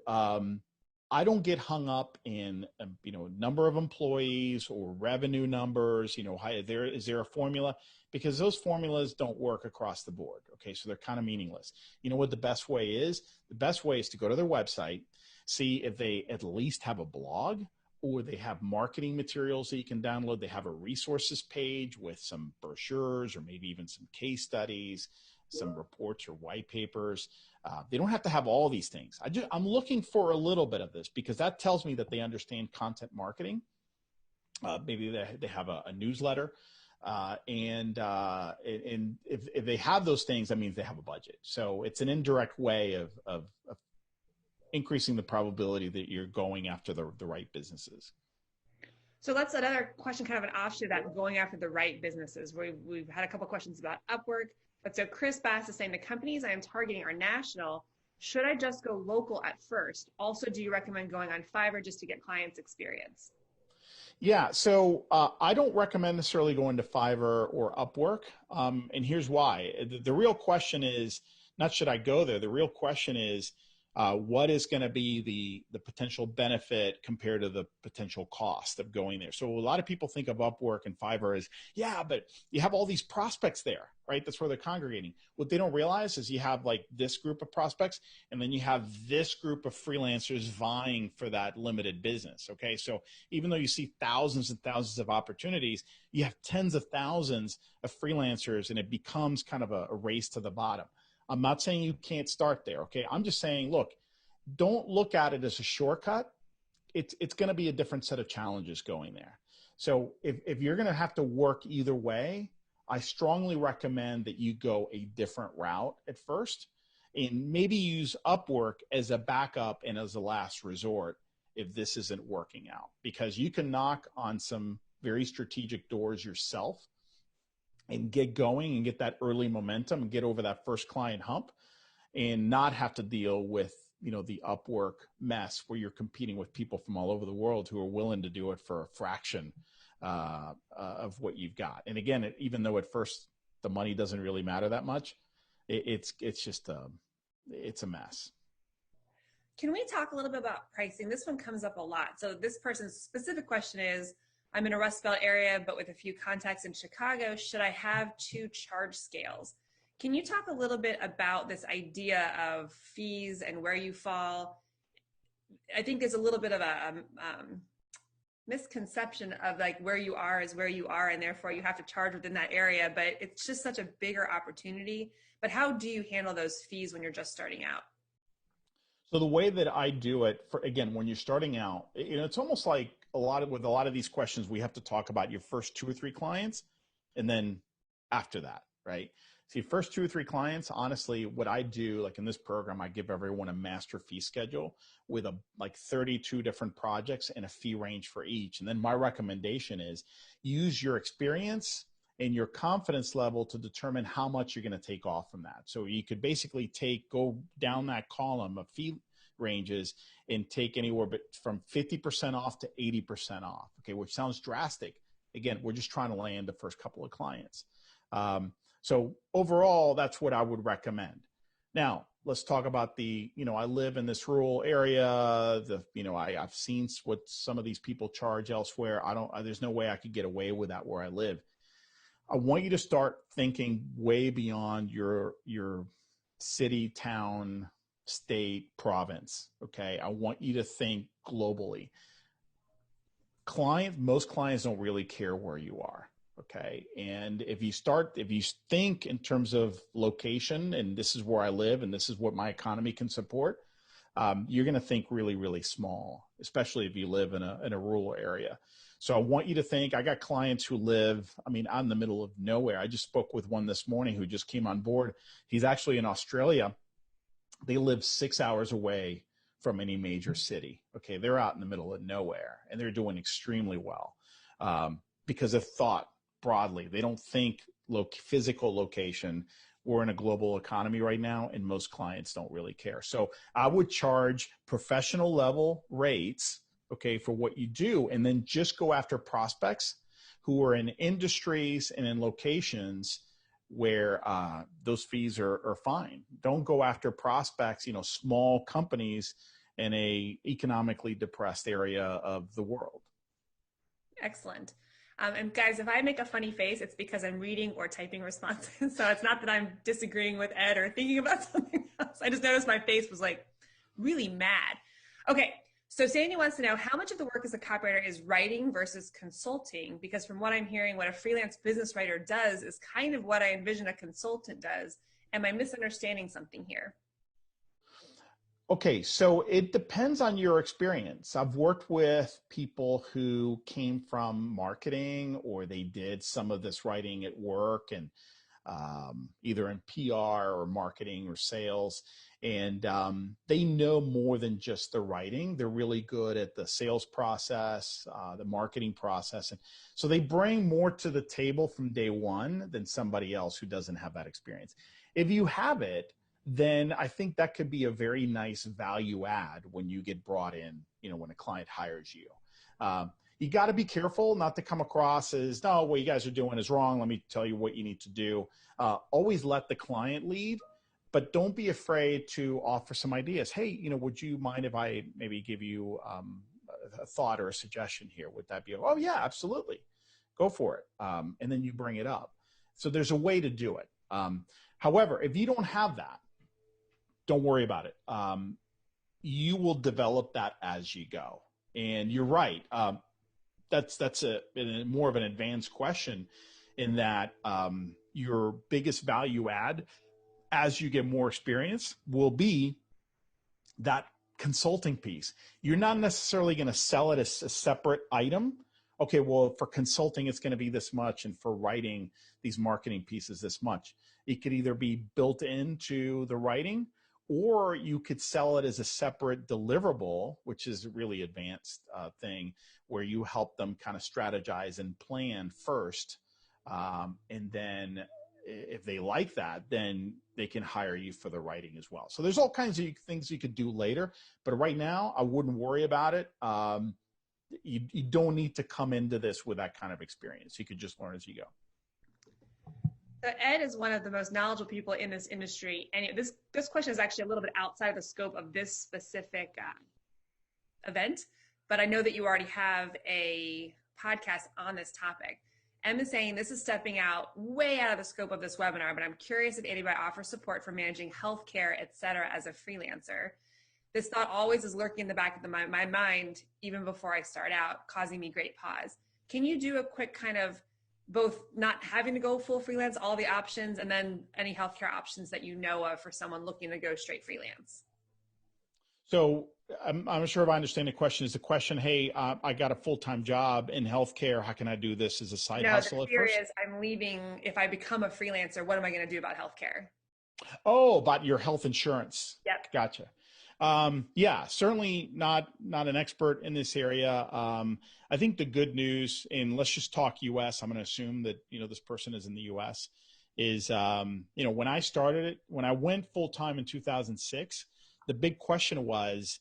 I don't get hung up in, number of employees or revenue numbers, is there a formula? Because those formulas don't work across the board. Okay, so they're kind of meaningless. You know what the best way is? The best way is to go to their website, see if they at least have a blog, or they have marketing materials that you can download. They have a resources page with some brochures or maybe even some case studies, some reports or white papers. They don't have to have all these things. I'm looking for a little bit of this because that tells me that they understand content marketing. Maybe they have a newsletter. And if they have those things, that means they have a budget. So it's an indirect way of increasing the probability that you're going after the right businesses. So that's another question, kind of an offshoot of that, going after the right businesses. We've had a couple questions about Upwork, but so Chris Bass is saying the companies I am targeting are national. Should I just go local at first? Also, do you recommend going on Fiverr just to get clients experience? Yeah, so I don't recommend necessarily going to Fiverr or Upwork, and here's why. The real question is not should I go there. The real question is what is going to be the potential benefit compared to the potential cost of going there. So a lot of people think of Upwork and Fiverr as, yeah, but you have all these prospects there, right? That's where they're congregating. What they don't realize is you have like this group of prospects, and then you have this group of freelancers vying for that limited business. Okay. So even though you see thousands and thousands of opportunities, you have tens of thousands of freelancers, and it becomes kind of a race to the bottom. I'm not saying you can't start there. Okay. I'm just saying, look, don't look at it as a shortcut. It's going to be a different set of challenges going there. So if you're going to have to work either way, I strongly recommend that you go a different route at first and maybe use Upwork as a backup and as a last resort if this isn't working out, because you can knock on some very strategic doors yourself and get going and get that early momentum and get over that first client hump and not have to deal with, the Upwork mess where you're competing with people from all over the world who are willing to do it for a fraction of what you've got. And again, even though at first the money doesn't really matter that much, it's just it's a mess. Can we talk a little bit about pricing? This one comes up a lot. So this person's specific question is, I'm in a Rust Belt area, but with a few contacts in Chicago. Should I have two charge scales? Can you talk a little bit about this idea of fees and where you fall? I think there's a little bit of a misconception of like where you are is where you are, and therefore you have to charge within that area, but it's just such a bigger opportunity. But how do you handle those fees when you're just starting out? So the way that I do it for, again, when you're starting out, it's almost like with a lot of these questions, we have to talk about your first two or three clients. And then after that, right? See, first two or three clients, honestly, what I do, like in this program, I give everyone a master fee schedule with like 32 different projects and a fee range for each. And then my recommendation is use your experience and your confidence level to determine how much you're going to take off from that. So you could basically go down that column of fee ranges and take anywhere but from 50% off to 80% off, okay, which sounds drastic. Again, we're just trying to land the first couple of clients. So overall, that's what I would recommend. Now, let's talk about I live in this rural area. I've seen what some of these people charge elsewhere. There's no way I could get away with that where I live. I want you to start thinking way beyond your city, town, state, province. Okay. I want you to think globally. Most clients don't really care where you are. Okay. And if you think in terms of location, and this is where I live and this is what my economy can support, you're going to think really, really small, especially if you live in a rural area. So I want you to think, I got clients who live, I'm in the middle of nowhere. I just spoke with one this morning who just came on board. He's actually in Australia. They live 6 hours away from any major city. Okay. They're out in the middle of nowhere and they're doing extremely well because of thought broadly. They don't think physical location. We're in a global economy right now, and most clients don't really care. So I would charge professional level rates, okay, for what you do, and then just go after prospects who are in industries and in locations where those fees are fine. Don't go after prospects, small companies in a economically depressed area of the world. Excellent. And guys, if I make a funny face, it's because I'm reading or typing responses. So it's not that I'm disagreeing with Ed or thinking about something else. I just noticed my face was like really mad. Okay. So Sandy wants to know how much of the work as a copywriter is writing versus consulting, because from what I'm hearing, what a freelance business writer does is kind of what I envision a consultant does. Am I misunderstanding something here? Okay, so it depends on your experience. I've worked with people who came from marketing or they did some of this writing at work and either in PR or marketing or sales. And they know more than just the writing. They're really good at the sales process, the marketing process. And so they bring more to the table from day one than somebody else who doesn't have that experience. If you have it, then I think that could be a very nice value add when you get brought in, when a client hires you. You got to be careful not to come across as, no, what you guys are doing is wrong. Let me tell you what you need to do. Always let the client lead, but don't be afraid to offer some ideas. Hey, would you mind if I maybe give you a thought or a suggestion here? Would that be, oh yeah, absolutely. Go for it. And then you bring it up. So there's a way to do it. However, if you don't have that, don't worry about it. You will develop that as you go. And you're right. That's a more of an advanced question in that your biggest value add as you get more experience will be that consulting piece. You're not necessarily going to sell it as a separate item. Okay, well, for consulting, it's going to be this much, and for writing these marketing pieces, this much. It could either be built into the writing, or you could sell it as a separate deliverable, which is a really advanced thing where you help them kind of strategize and plan first. And then if they like that, then they can hire you for the writing as well. So there's all kinds of things you could do later, but right now I wouldn't worry about it. You don't need to come into this with that kind of experience. You could just learn as you go. So Ed is one of the most knowledgeable people in this industry, and this question is actually a little bit outside of the scope of this specific event, but I know that you already have a podcast on this topic. Em is saying this is stepping out way out of the scope of this webinar, but I'm curious if AWAI offers support for managing healthcare, et cetera, as a freelancer. This thought always is lurking in the back of my mind, even before I start out, causing me great pause. Can you do a quick kind of both not having to go full freelance, all the options, and then any healthcare options that you know of for someone looking to go straight freelance? So I'm not sure if I understand the question. Is the question, hey, I got a full-time job in healthcare. How can I do this as a side hustle The at fear first? is I'm leaving. If I become a freelancer, what am I going to do about healthcare? Oh, about your health insurance. Yep. Gotcha. Yeah, certainly not an expert in this area. I think the good news, and let's just talk U.S. I'm going to assume that this person is in the U.S. Is when I started it, when I went full time in 2006, the big question was,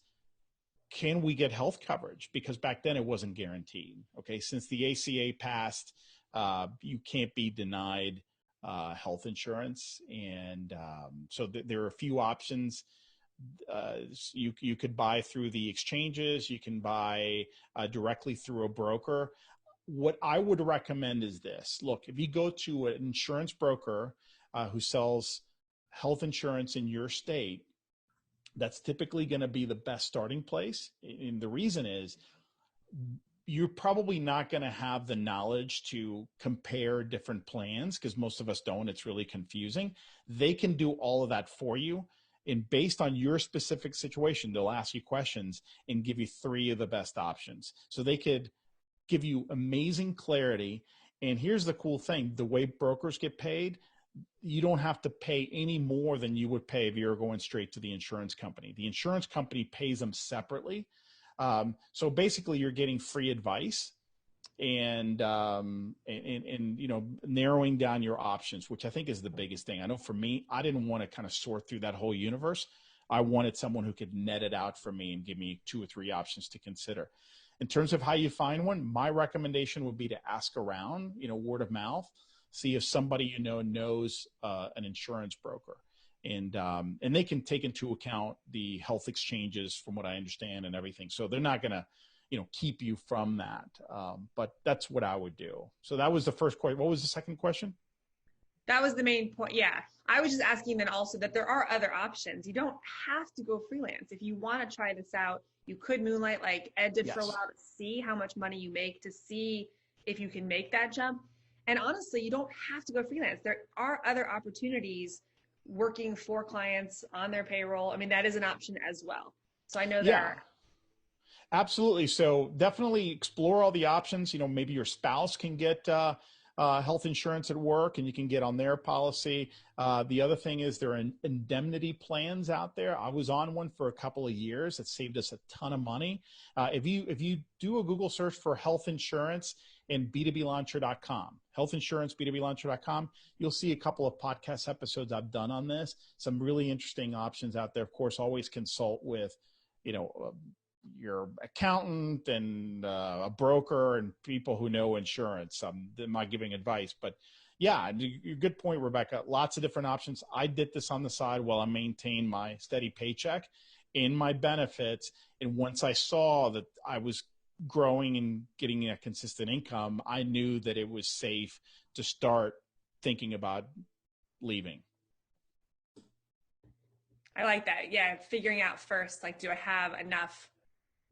can we get health coverage? Because back then it wasn't guaranteed. Okay, since the ACA passed, you can't be denied health insurance, and so there are a few options. You could buy through the exchanges. You can buy directly through a broker. What I would recommend is this. Look, if you go to an insurance broker who sells health insurance in your state, that's typically going to be the best starting place. And the reason is you're probably not going to have the knowledge to compare different plans because most of us don't. It's really confusing. They can do all of that for you. And based on your specific situation, they'll ask you questions and give you three of the best options. So they could give you amazing clarity. And here's the cool thing. The way brokers get paid, you don't have to pay any more than you would pay if you were going straight to the insurance company. The insurance company pays them separately. So basically you're getting free advice and narrowing down your options, which I think is the biggest thing. I know for me, I didn't want to kind of sort through that whole universe. I wanted someone who could net it out for me and give me 2 or 3 options to consider. In terms of how you find one, my recommendation would be to ask around, word of mouth, see if somebody knows an insurance broker. And they can take into account the health exchanges from what I understand and everything. So they're not going to keep you from that. But that's what I would do. So that was the first question. What was the second question? That was the main point. Yeah. I was just asking then also that there are other options. You don't have to go freelance. If you want to try this out, you could moonlight like Ed did for a while to see how much money you make, to see if you can make that jump. And honestly, you don't have to go freelance. There are other opportunities working for clients on their payroll. I mean, that is an option as well. So I know there Yeah, are. absolutely. So definitely explore all the options. Maybe your spouse can get health insurance at work, and you can get on their policy. The other thing is there are indemnity plans out there. I was on one for a couple of years. It saved us a ton of money. If you do a Google search for health insurance in b2blauncher.com, health insurance b2blauncher.com, you'll see a couple of podcast episodes I've done on this. Some really interesting options out there. Of course, always consult with, you know, your accountant and a broker and people who know insurance. I'm not giving advice, but yeah, good point, Rebecca. Lots of different options. I did this on the side while I maintained my steady paycheck in my benefits. And once I saw that I was growing and getting a consistent income, I knew that it was safe to start thinking about leaving. I like that. Yeah, figuring out first, like, do I have enough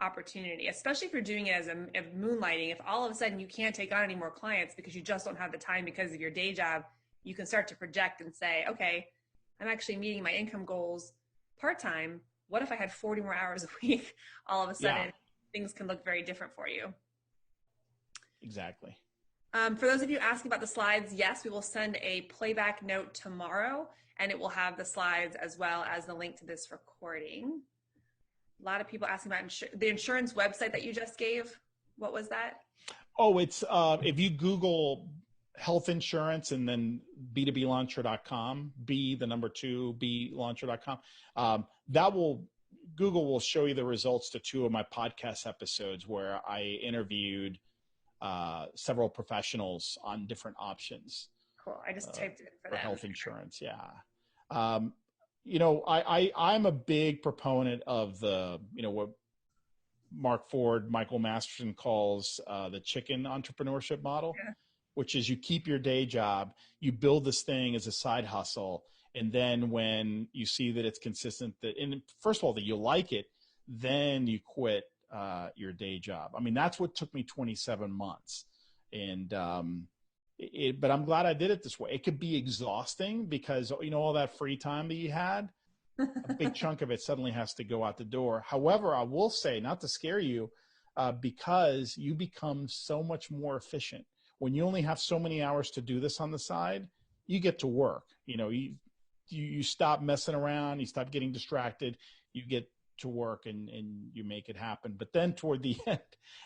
opportunity, especially if you're doing it as a moonlighting. If all of a sudden you can't take on any more clients because you just don't have the time because of your day job, you can start to project and say, okay, I'm actually meeting my income goals part-time. What if I had 40 more hours a week? All of a Yeah, sudden, things can look very different for you. exactly. For those of you asking about the slides, yes, we will send a playback note tomorrow, and it will have the slides as well as the link to this recording. A lot of people asking about the insurance website that you just gave. What was that? Oh, it's if you Google health insurance and then b2blauncher.com, B, the number two, blauncher.com, that will, Google will show you the results to two of my podcast episodes where I interviewed several professionals on different options Cool. I just typed it in for for them. health insurance. Yeah. Um, I'm a big proponent of what Mark Ford, Michael Masterson calls the chicken entrepreneurship model, Yeah. which is you keep your day job, you build this thing as a side hustle, and then when you see that it's consistent, and first of all, that you like it, then you quit your day job. I mean, that's what took me 27 months. And but I'm glad I did it this way. It could be exhausting because, all that free time that you had, a big chunk of it suddenly has to go out the door. However, I will say, not to scare you, because you become so much more efficient. When you only have so many hours to do this on the side, you get to work. You stop messing around, you stop getting distracted, you get to work and you make it happen. But then toward the end,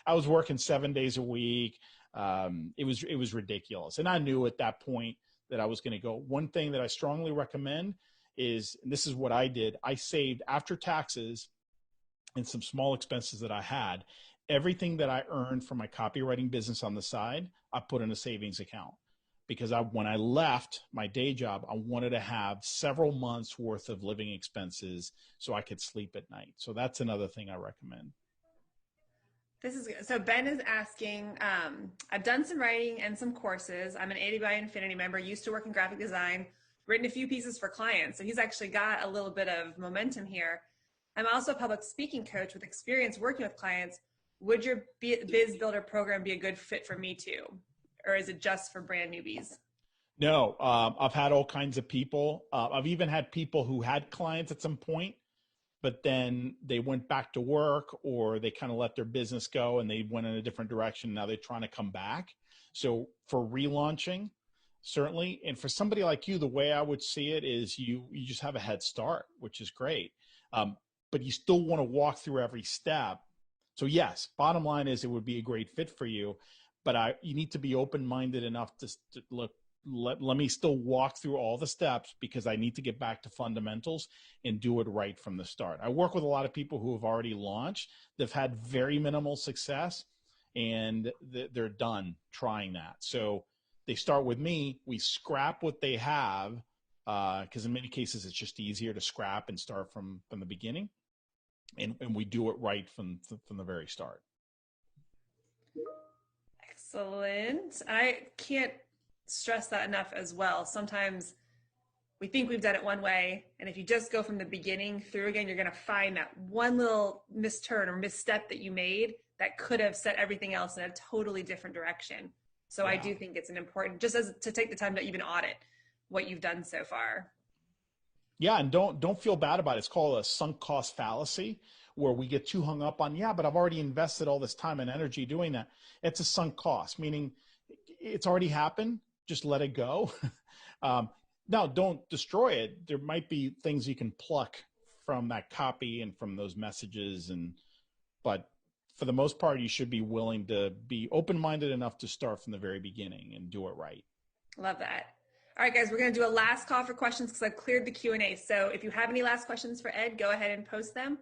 I was working 7 days a week. It was ridiculous. And I knew at that point that I was going to go. One thing that I strongly recommend is, and this is what I did, I saved after taxes and some small expenses that I had, everything that I earned from my copywriting business on the side, I put in a savings account. Because when I left my day job, I wanted to have several months worth of living expenses so I could sleep at night. So that's another thing I recommend. This is good. So Ben is asking, I've done some writing and some courses. I'm an AWAI Infinity member, used to work in graphic design, written a few pieces for clients. So he's actually got a little bit of momentum here. I'm also a public speaking coach with experience working with clients. Would your Biz Builder program be a good fit for me too? Or is it just for brand newbies? No, I've had all kinds of people. I've even had people who had clients at some point, but then they went back to work or they kind of let their business go and they went in a different direction. Now they're trying to come back. So for relaunching, certainly. And for somebody like you, the way I would see it is you just have a head start, which is great. But you still want to walk through every step. So yes, bottom line is it would be a great fit for you, but you need to be open-minded enough to look, let me still walk through all the steps because I need to get back to fundamentals and do it right from the start. I work with a lot of people who have already launched. They've had very minimal success and they're done trying that. So they start with me. We scrap what they have because in many cases it's just easier to scrap and start from the beginning. And we do it right from the very start. Excellent. I can't stress that enough as well. Sometimes we think we've done it one way, and if you just go from the beginning through again, you're going to find that one little misturn or misstep that you made that could have set everything else in a totally different direction. So Yeah. I do think it's an important, just as to take the time to even audit what you've done so far. Yeah, and don't feel bad about it. It's called a sunk cost fallacy, where we get too hung up on, yeah, but I've already invested all this time and energy doing that. It's a sunk cost, meaning it's already happened. Just let it go. um, Now, don't destroy it. There might be things you can pluck from that copy and from those messages, but for the most part, you should be willing to be open-minded enough to start from the very beginning and do it right. Love that. All right, guys, we're going to do a last call for questions because I've cleared the Q&A. So if you have any last questions for Ed, go ahead and post them.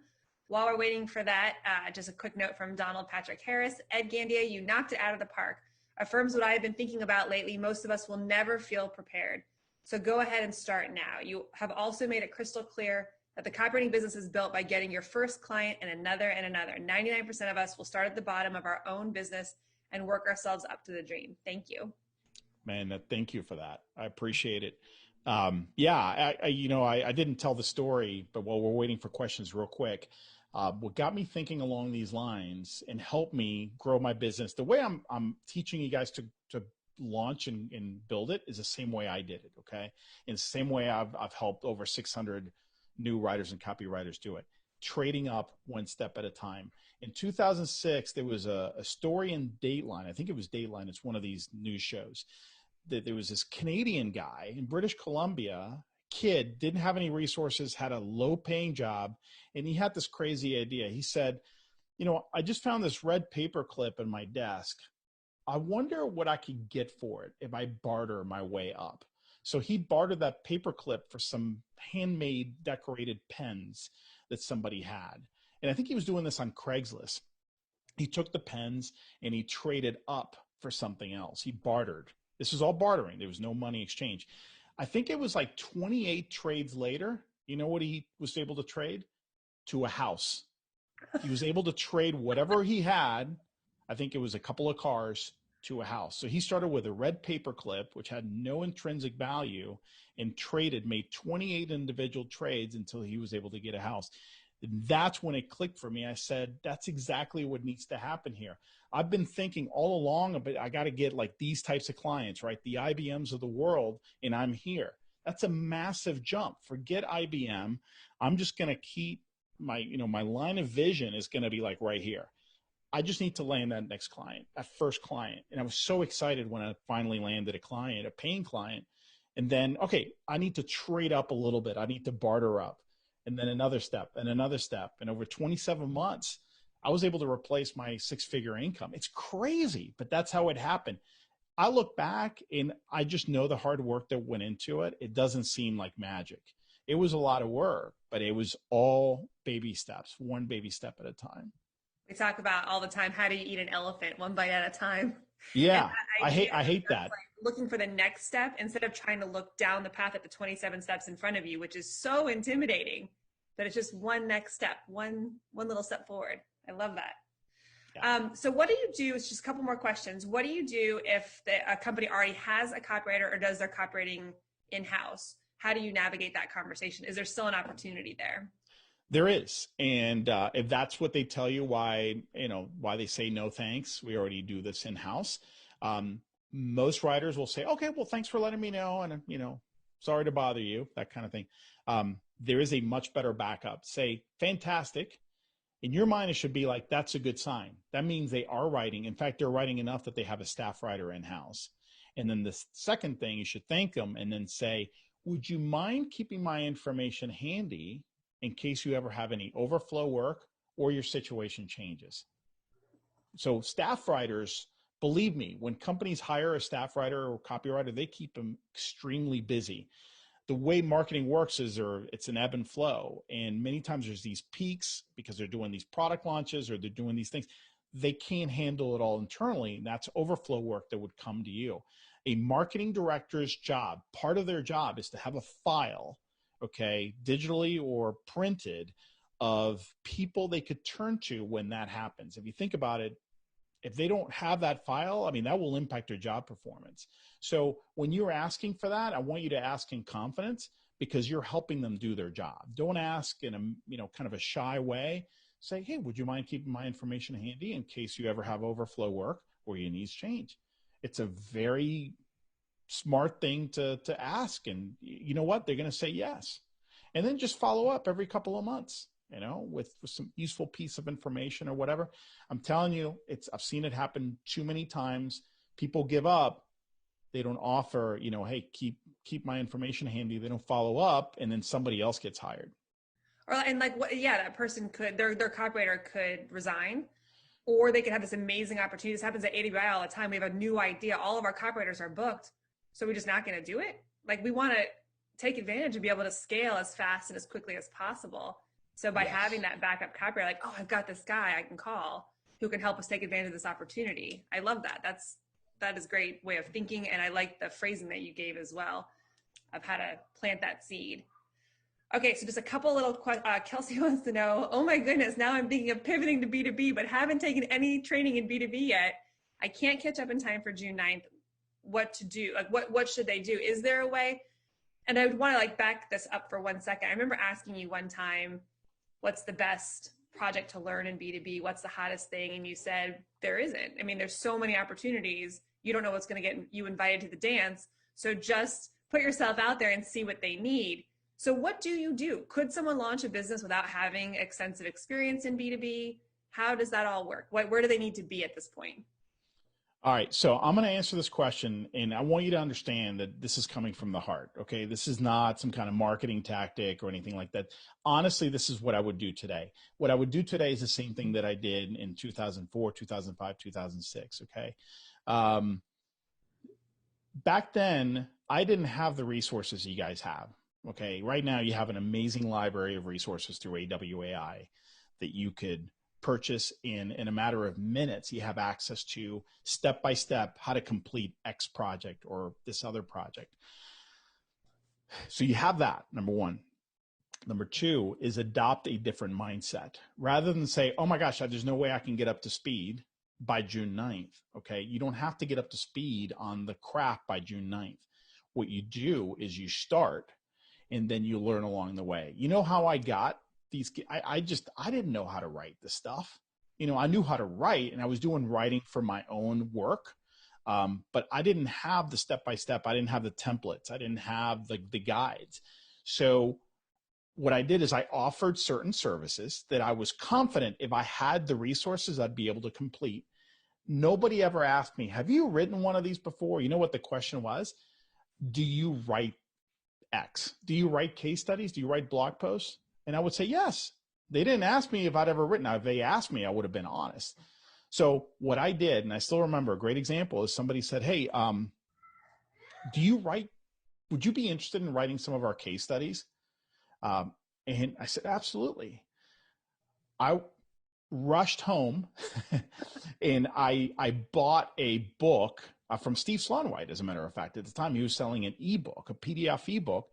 While we're waiting for that, just a quick note from Donald Patrick Harris. Ed Gandia, you knocked it out of the park. Affirms what I have been thinking about lately. Most of us will never feel prepared. So go ahead and start now. You have also made it crystal clear that the copywriting business is built by getting your first client and another and another. 99% of us will start at the bottom of our own business and work ourselves up to the dream. Thank you. Man, thank you for that. I appreciate it. Yeah, I didn't tell the story, but while we're waiting for questions real quick, what got me thinking along these lines and helped me grow my business, the way I'm teaching you guys to launch and build it is the same way I did it. Okay. And the same way I've helped over 600 new writers and copywriters do it, trading up one step at a time. In 2006, there was a story in Dateline. I think it was Dateline. It's one of these news shows that there was this Canadian guy in British Columbia, kid, didn't have any resources, had a low paying job, and he had this crazy idea. He said, I just found this red paper clip in my desk. I wonder what I could get for it if I barter my way up. So he bartered that paper clip for some handmade decorated pens that somebody had. And I think he was doing this on Craigslist. He took the pens and he traded up for something else. He bartered. This was all bartering. There was no money exchange. I think it was like 28 trades later. You know what he was able to trade? To a house. He was able to trade whatever he had. I think it was a couple of cars to a house. So he started with a red paper clip, which had no intrinsic value, and made 28 individual trades until he was able to get a house. That's when it clicked for me. I said, that's exactly what needs to happen here. I've been thinking all along about, I got to get like these types of clients, right? The IBMs of the world, and I'm here. That's a massive jump. Forget IBM. I'm just going to keep my line of vision is going to be like right here. I just need to land that next client, that first client. And I was so excited when I finally landed a client, a paying client. And then, okay, I need to trade up a little bit. I need to barter up. And then another step and another step. And over 27 months, I was able to replace my 6-figure income. It's crazy, but that's how it happened. I look back and I just know the hard work that went into it. It doesn't seem like magic. It was a lot of work, but it was all baby steps, one baby step at a time. We talk about all the time, how do you eat an elephant one bite at a time? And Yeah, that I idea hate I of hate just that. like looking for the next step instead of trying to look down the path at the 27 steps in front of you, which is so intimidating, but it's just one next step, one little step forward. I love that. Yeah. So what do you do? It's just a couple more questions. What do you do if a company already has a copywriter or does their copywriting in-house? How do you navigate that conversation? Is there still an opportunity there? There is, and if that's what they tell you, why they say no thanks, we already do this in house. Um, Most writers will say, okay, well, thanks for letting me know, and sorry to bother you, that kind of thing. There is a much better backup. Say, fantastic. In your mind, it should be like, that's a good sign. That means they are writing. In fact, they're writing enough that they have a staff writer in house. And then the second thing, you should thank them and then say, would you mind keeping my information handy in case you ever have any overflow work or your situation changes? So staff writers, believe me, when companies hire a staff writer or copywriter, they keep them extremely busy. The way marketing works is it's an ebb and flow. And many times there's these peaks because they're doing these product launches or they're doing these things. They can't handle it all internally. And that's overflow work that would come to you. A marketing director's job, part of their job is to have a file, okay, digitally or printed, of people they could turn to when that happens. If you think about it, if they don't have that file, I mean, that will impact their job performance. So when you're asking for that, I want you to ask in confidence because you're helping them do their job. Don't ask in a, kind of a shy way. Say, hey, would you mind keeping my information handy in case you ever have overflow work or your needs change? It's a very smart thing to ask. And you know what? They're going to say yes. and then just follow up every couple of months, with some useful piece of information or whatever. I'm telling you, I've seen it happen too many times. People give up. They don't offer, hey, keep my information handy. They don't follow up, and then somebody else gets hired. Or and like what? Yeah, that person could their copywriter could resign, or they could have this amazing opportunity. This happens at AWI all the time. We have a new idea. All of our copywriters are booked, so we're just not going to do it. Like we want to take advantage and be able to scale as fast and as quickly as possible. So by having Yes. that backup copywriter, like, oh, I've got this guy I can call who can help us take advantage of this opportunity. I love that. That is a great way of thinking, and I like the phrasing that you gave as well of how to plant that seed. Okay, so just a couple little Kelsey wants to know, oh my goodness, now I'm thinking of pivoting to B2B, but haven't taken any training in B2B yet. I can't catch up in time for June 9th. What to do? Like what should they do? Is there a way? And I would want to like back this up for 1 second. I remember asking you one time, what's the best project to learn in B2B? What's the hottest thing? And you said there isn't. I mean, there's so many opportunities. You don't know what's going to get you invited to the dance. So just put yourself out there and see what they need. So what do you do? Could someone launch a business without having extensive experience in B2B? How does that all work? Where do they need to be at this point? All right, so I'm going to answer this question, and I want you to understand that this is coming from the heart, okay? This is not some kind of marketing tactic or anything like that. Honestly, this is what I would do today. What I would do today is the same thing that I did in 2004, 2005, 2006, okay? Back then, I didn't have the resources you guys have, okay? Right now, you have an amazing library of resources through AWAI that you could purchase in a matter of minutes. You have access to step by step how to complete X project or this other project. So you have that, number one. Number two is adopt a different mindset. Rather than say, oh my gosh, there's no way I can get up to speed by June 9th. Okay. You don't have to get up to speed on the craft by June 9th. What you do is you start and then you learn along the way. You know how I got these? I didn't know how to write this stuff. I knew how to write, and I was doing writing for my own work. But I didn't have the step-by-step. I didn't have the templates. I didn't have the guides. So what I did is I offered certain services that I was confident if I had the resources, I'd be able to complete. Nobody ever asked me, have you written one of these before? You know what the question was? Do you write X? Do you write case studies? Do you write blog posts? And I would say, yes. They didn't ask me if I'd ever written. Now, if they asked me, I would have been honest. So what I did, and I still remember a great example, is somebody said, hey, do you write, would you be interested in writing some of our case studies? And I said, absolutely. I rushed home and I bought a book from Steve Slonwhite, as a matter of fact. At the time, he was selling an ebook, a PDF ebook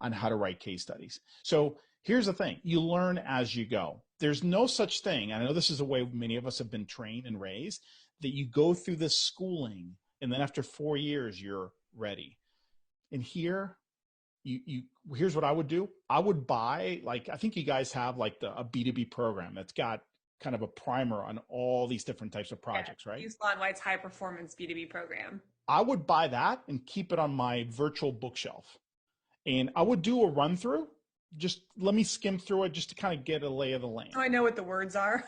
on how to write case studies. So here's the thing. You learn as you go. There's no such thing. I know this is the way many of us have been trained and raised, that you go through this schooling and then after 4 years, you're ready. And here, here's what I would do. I would buy, like, I think you guys have like a B2B program that's got kind of a primer on all these different types of projects, right? Use White's high performance B2B program. I would buy that and keep it on my virtual bookshelf. And I would do a run through. Just let me skim through it just to kind of get a lay of the land. So I know what the words are.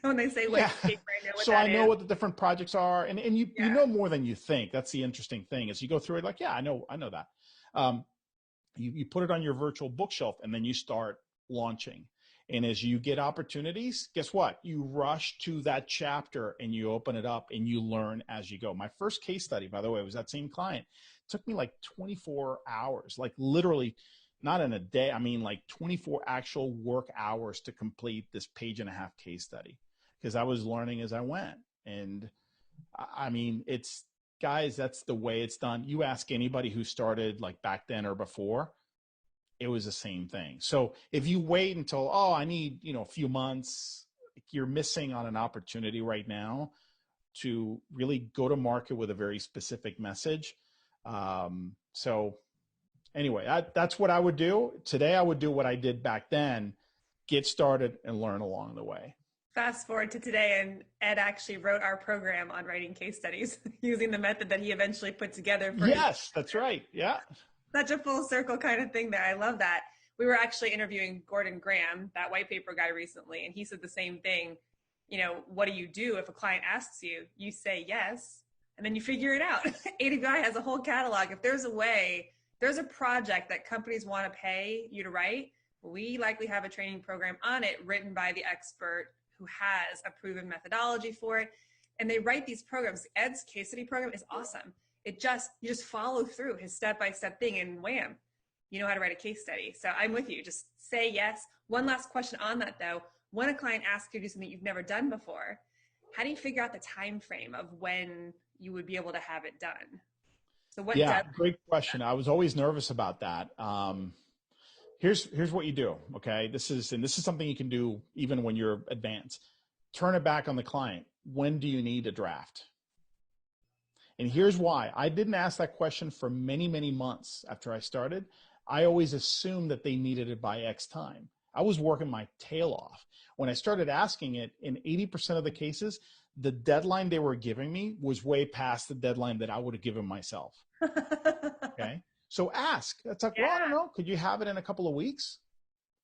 When they say white paper, I know what so that I know is. what the different projects are. And you know more than you think. That's the interesting thing is you go through it like, yeah, I know that. You put it on your virtual bookshelf and then you start launching. And as you get opportunities, guess what? You rush to that chapter and you open it up and you learn as you go. My first case study, by the way, was that same client. It took me like 24 hours, like literally not in a day. I mean, like 24 actual work hours to complete this 1.5-page case study because I was learning as I went. And I mean, guys, that's the way it's done. You ask anybody who started like back then or before, it was the same thing. So if you wait until, I need, a few months, you're missing on an opportunity right now to really go to market with a very specific message. So anyway, that's what I would do. Today, I would do what I did back then, get started and learn along the way. Fast forward to today, and Ed actually wrote our program on writing case studies using the method that he eventually put together. Yes, that's right. Yeah. Such a full circle kind of thing there. I love that. we were actually interviewing Gordon Graham, that white paper guy, recently, and he said the same thing. You know, what do you do if a client asks you? You say yes, and then you figure it out. AWI has a whole catalog. If there's a way, there's a project that companies want to pay you to write, we likely have a training program on it written by the expert who has a proven methodology for it. And they write these programs. Ed's case study program is awesome. You just follow through his step-by-step thing and wham, you know how to write a case study. So I'm with you. Just say yes. One last question on that though. When a client asks you to do something you've never done before, how do you figure out the time frame of when you would be able to have it done? So what Yeah, deadline? great question. I was always nervous about that. Here's what you do. Okay, this is something you can do even when you're advanced. Turn it back on the client. When do you need a draft? And here's why. I didn't ask that question for many, many months after I started. I always assumed that they needed it by X time. I was working my tail off. When I started asking it, in 80% of the cases, the deadline they were giving me was way past the deadline that I would have given myself. Okay. So ask. It's like, Yeah, well, I don't know. Could you have it in a couple of weeks?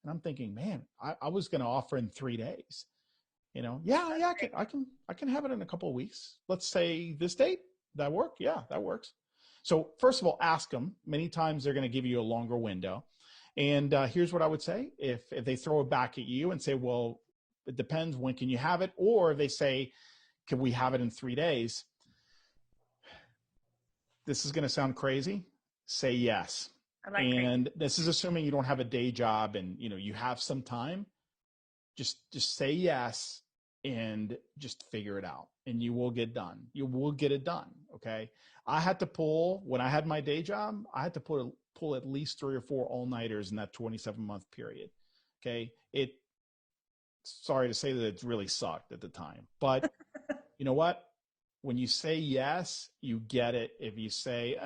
And I'm thinking, man, I was going to offer in 3 days. You know, yeah, I can have it in a couple of weeks. Let's say this date. That work? Yeah, that works. So first of all, ask them. Many times they're going to give you a longer window. And here's what I would say. If they throw it back at you and say, well, it depends, when can you have it? Or they say, can we have it in 3 days? This is going to sound crazy. Say yes. I like crazy. And this is assuming you don't have a day job and you have some time. Just say yes and just figure it out, and you will get done. You will get it done. Okay. I had to pull, when I had my day job, I had to pull at least 3 or 4 all-nighters in that 27-month period. Okay. Sorry to say that it really sucked at the time, but you know what? When you say yes, you get it. If you say,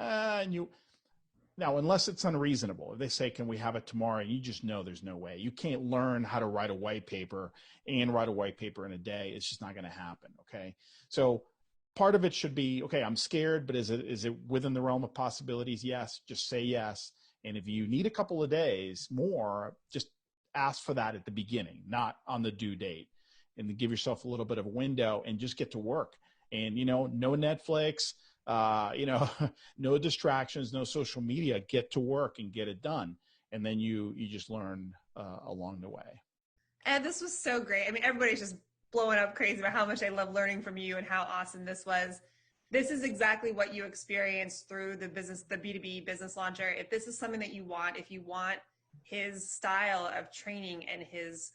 now, unless it's unreasonable, if they say, can we have it tomorrow? You just know there's no way. You can't learn how to write a white paper and write a white paper in a day. It's just not going to happen. Okay. So part of it should be, okay, I'm scared, but is it within the realm of possibilities? Yes. Just say yes. And if you need a couple of days more, just ask for that at the beginning, not on the due date, and give yourself a little bit of a window and just get to work. And, no Netflix, no distractions, no social media. Get to work and get it done. And then you just learn along the way. And this was so great. I mean, everybody's just blowing up crazy about how much I love learning from you and how awesome this was. This is exactly what you experienced through the B2B business launcher. If this is something that you want, if you want his style of training and his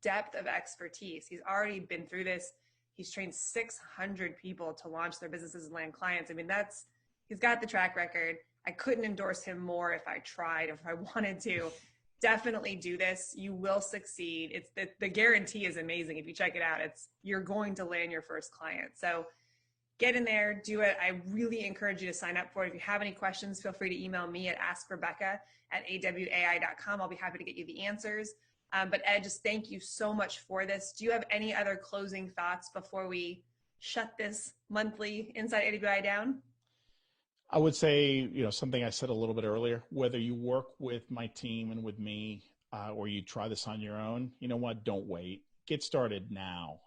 depth of expertise, he's already been through this. He's trained 600 people to launch their businesses and land clients. I mean, he's got the track record. I couldn't endorse him more if I tried, if I wanted to. Definitely do this. You will succeed. It's the guarantee is amazing. If you check it out, you're going to land your first client. So get in there, do it. I really encourage you to sign up for it. If you have any questions, feel free to email me at askrebecca@awai.com. I'll be happy to get you the answers. But Ed, just thank you so much for this. Do you have any other closing thoughts before we shut this monthly Inside AWI down? I would say, something I said a little bit earlier, whether you work with my team and with me, or you try this on your own, you know what? Don't wait. Get started now.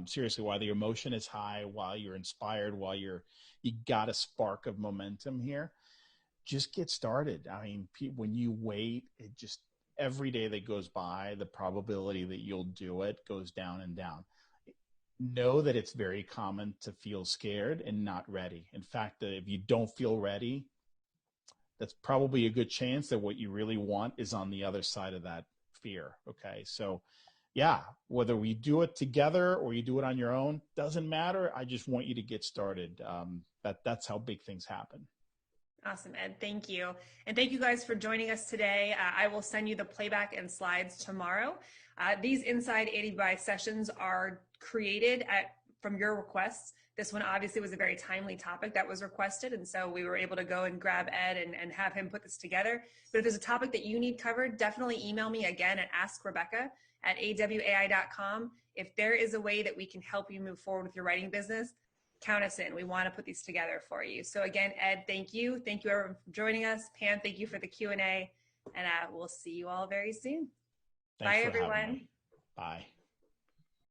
Seriously, while the emotion is high, while you're inspired, while you got a spark of momentum here, just get started. I mean, when you wait, every day that goes by, the probability that you'll do it goes down and down. Know that it's very common to feel scared and not ready. In fact, if you don't feel ready, that's probably a good chance that what you really want is on the other side of that fear. Okay. So yeah, whether we do it together or you do it on your own, doesn't matter. I just want you to get started. That's how big things happen. Awesome, Ed. Thank you. And thank you guys for joining us today. I will send you the playback and slides tomorrow. These Inside AWI sessions are created from your requests. This one obviously was a very timely topic that was requested, and so we were able to go and grab Ed and have him put this together. But if there's a topic that you need covered, definitely email me again at askrebecca@awai.com. If there is a way that we can help you move forward with your writing business, count us in. We want to put these together for you. So again, Ed, thank you. Thank you everyone for joining us. Pam, thank you for the Q&A. And we'll see you all very soon. Thanks Bye, for having everyone. me. Bye.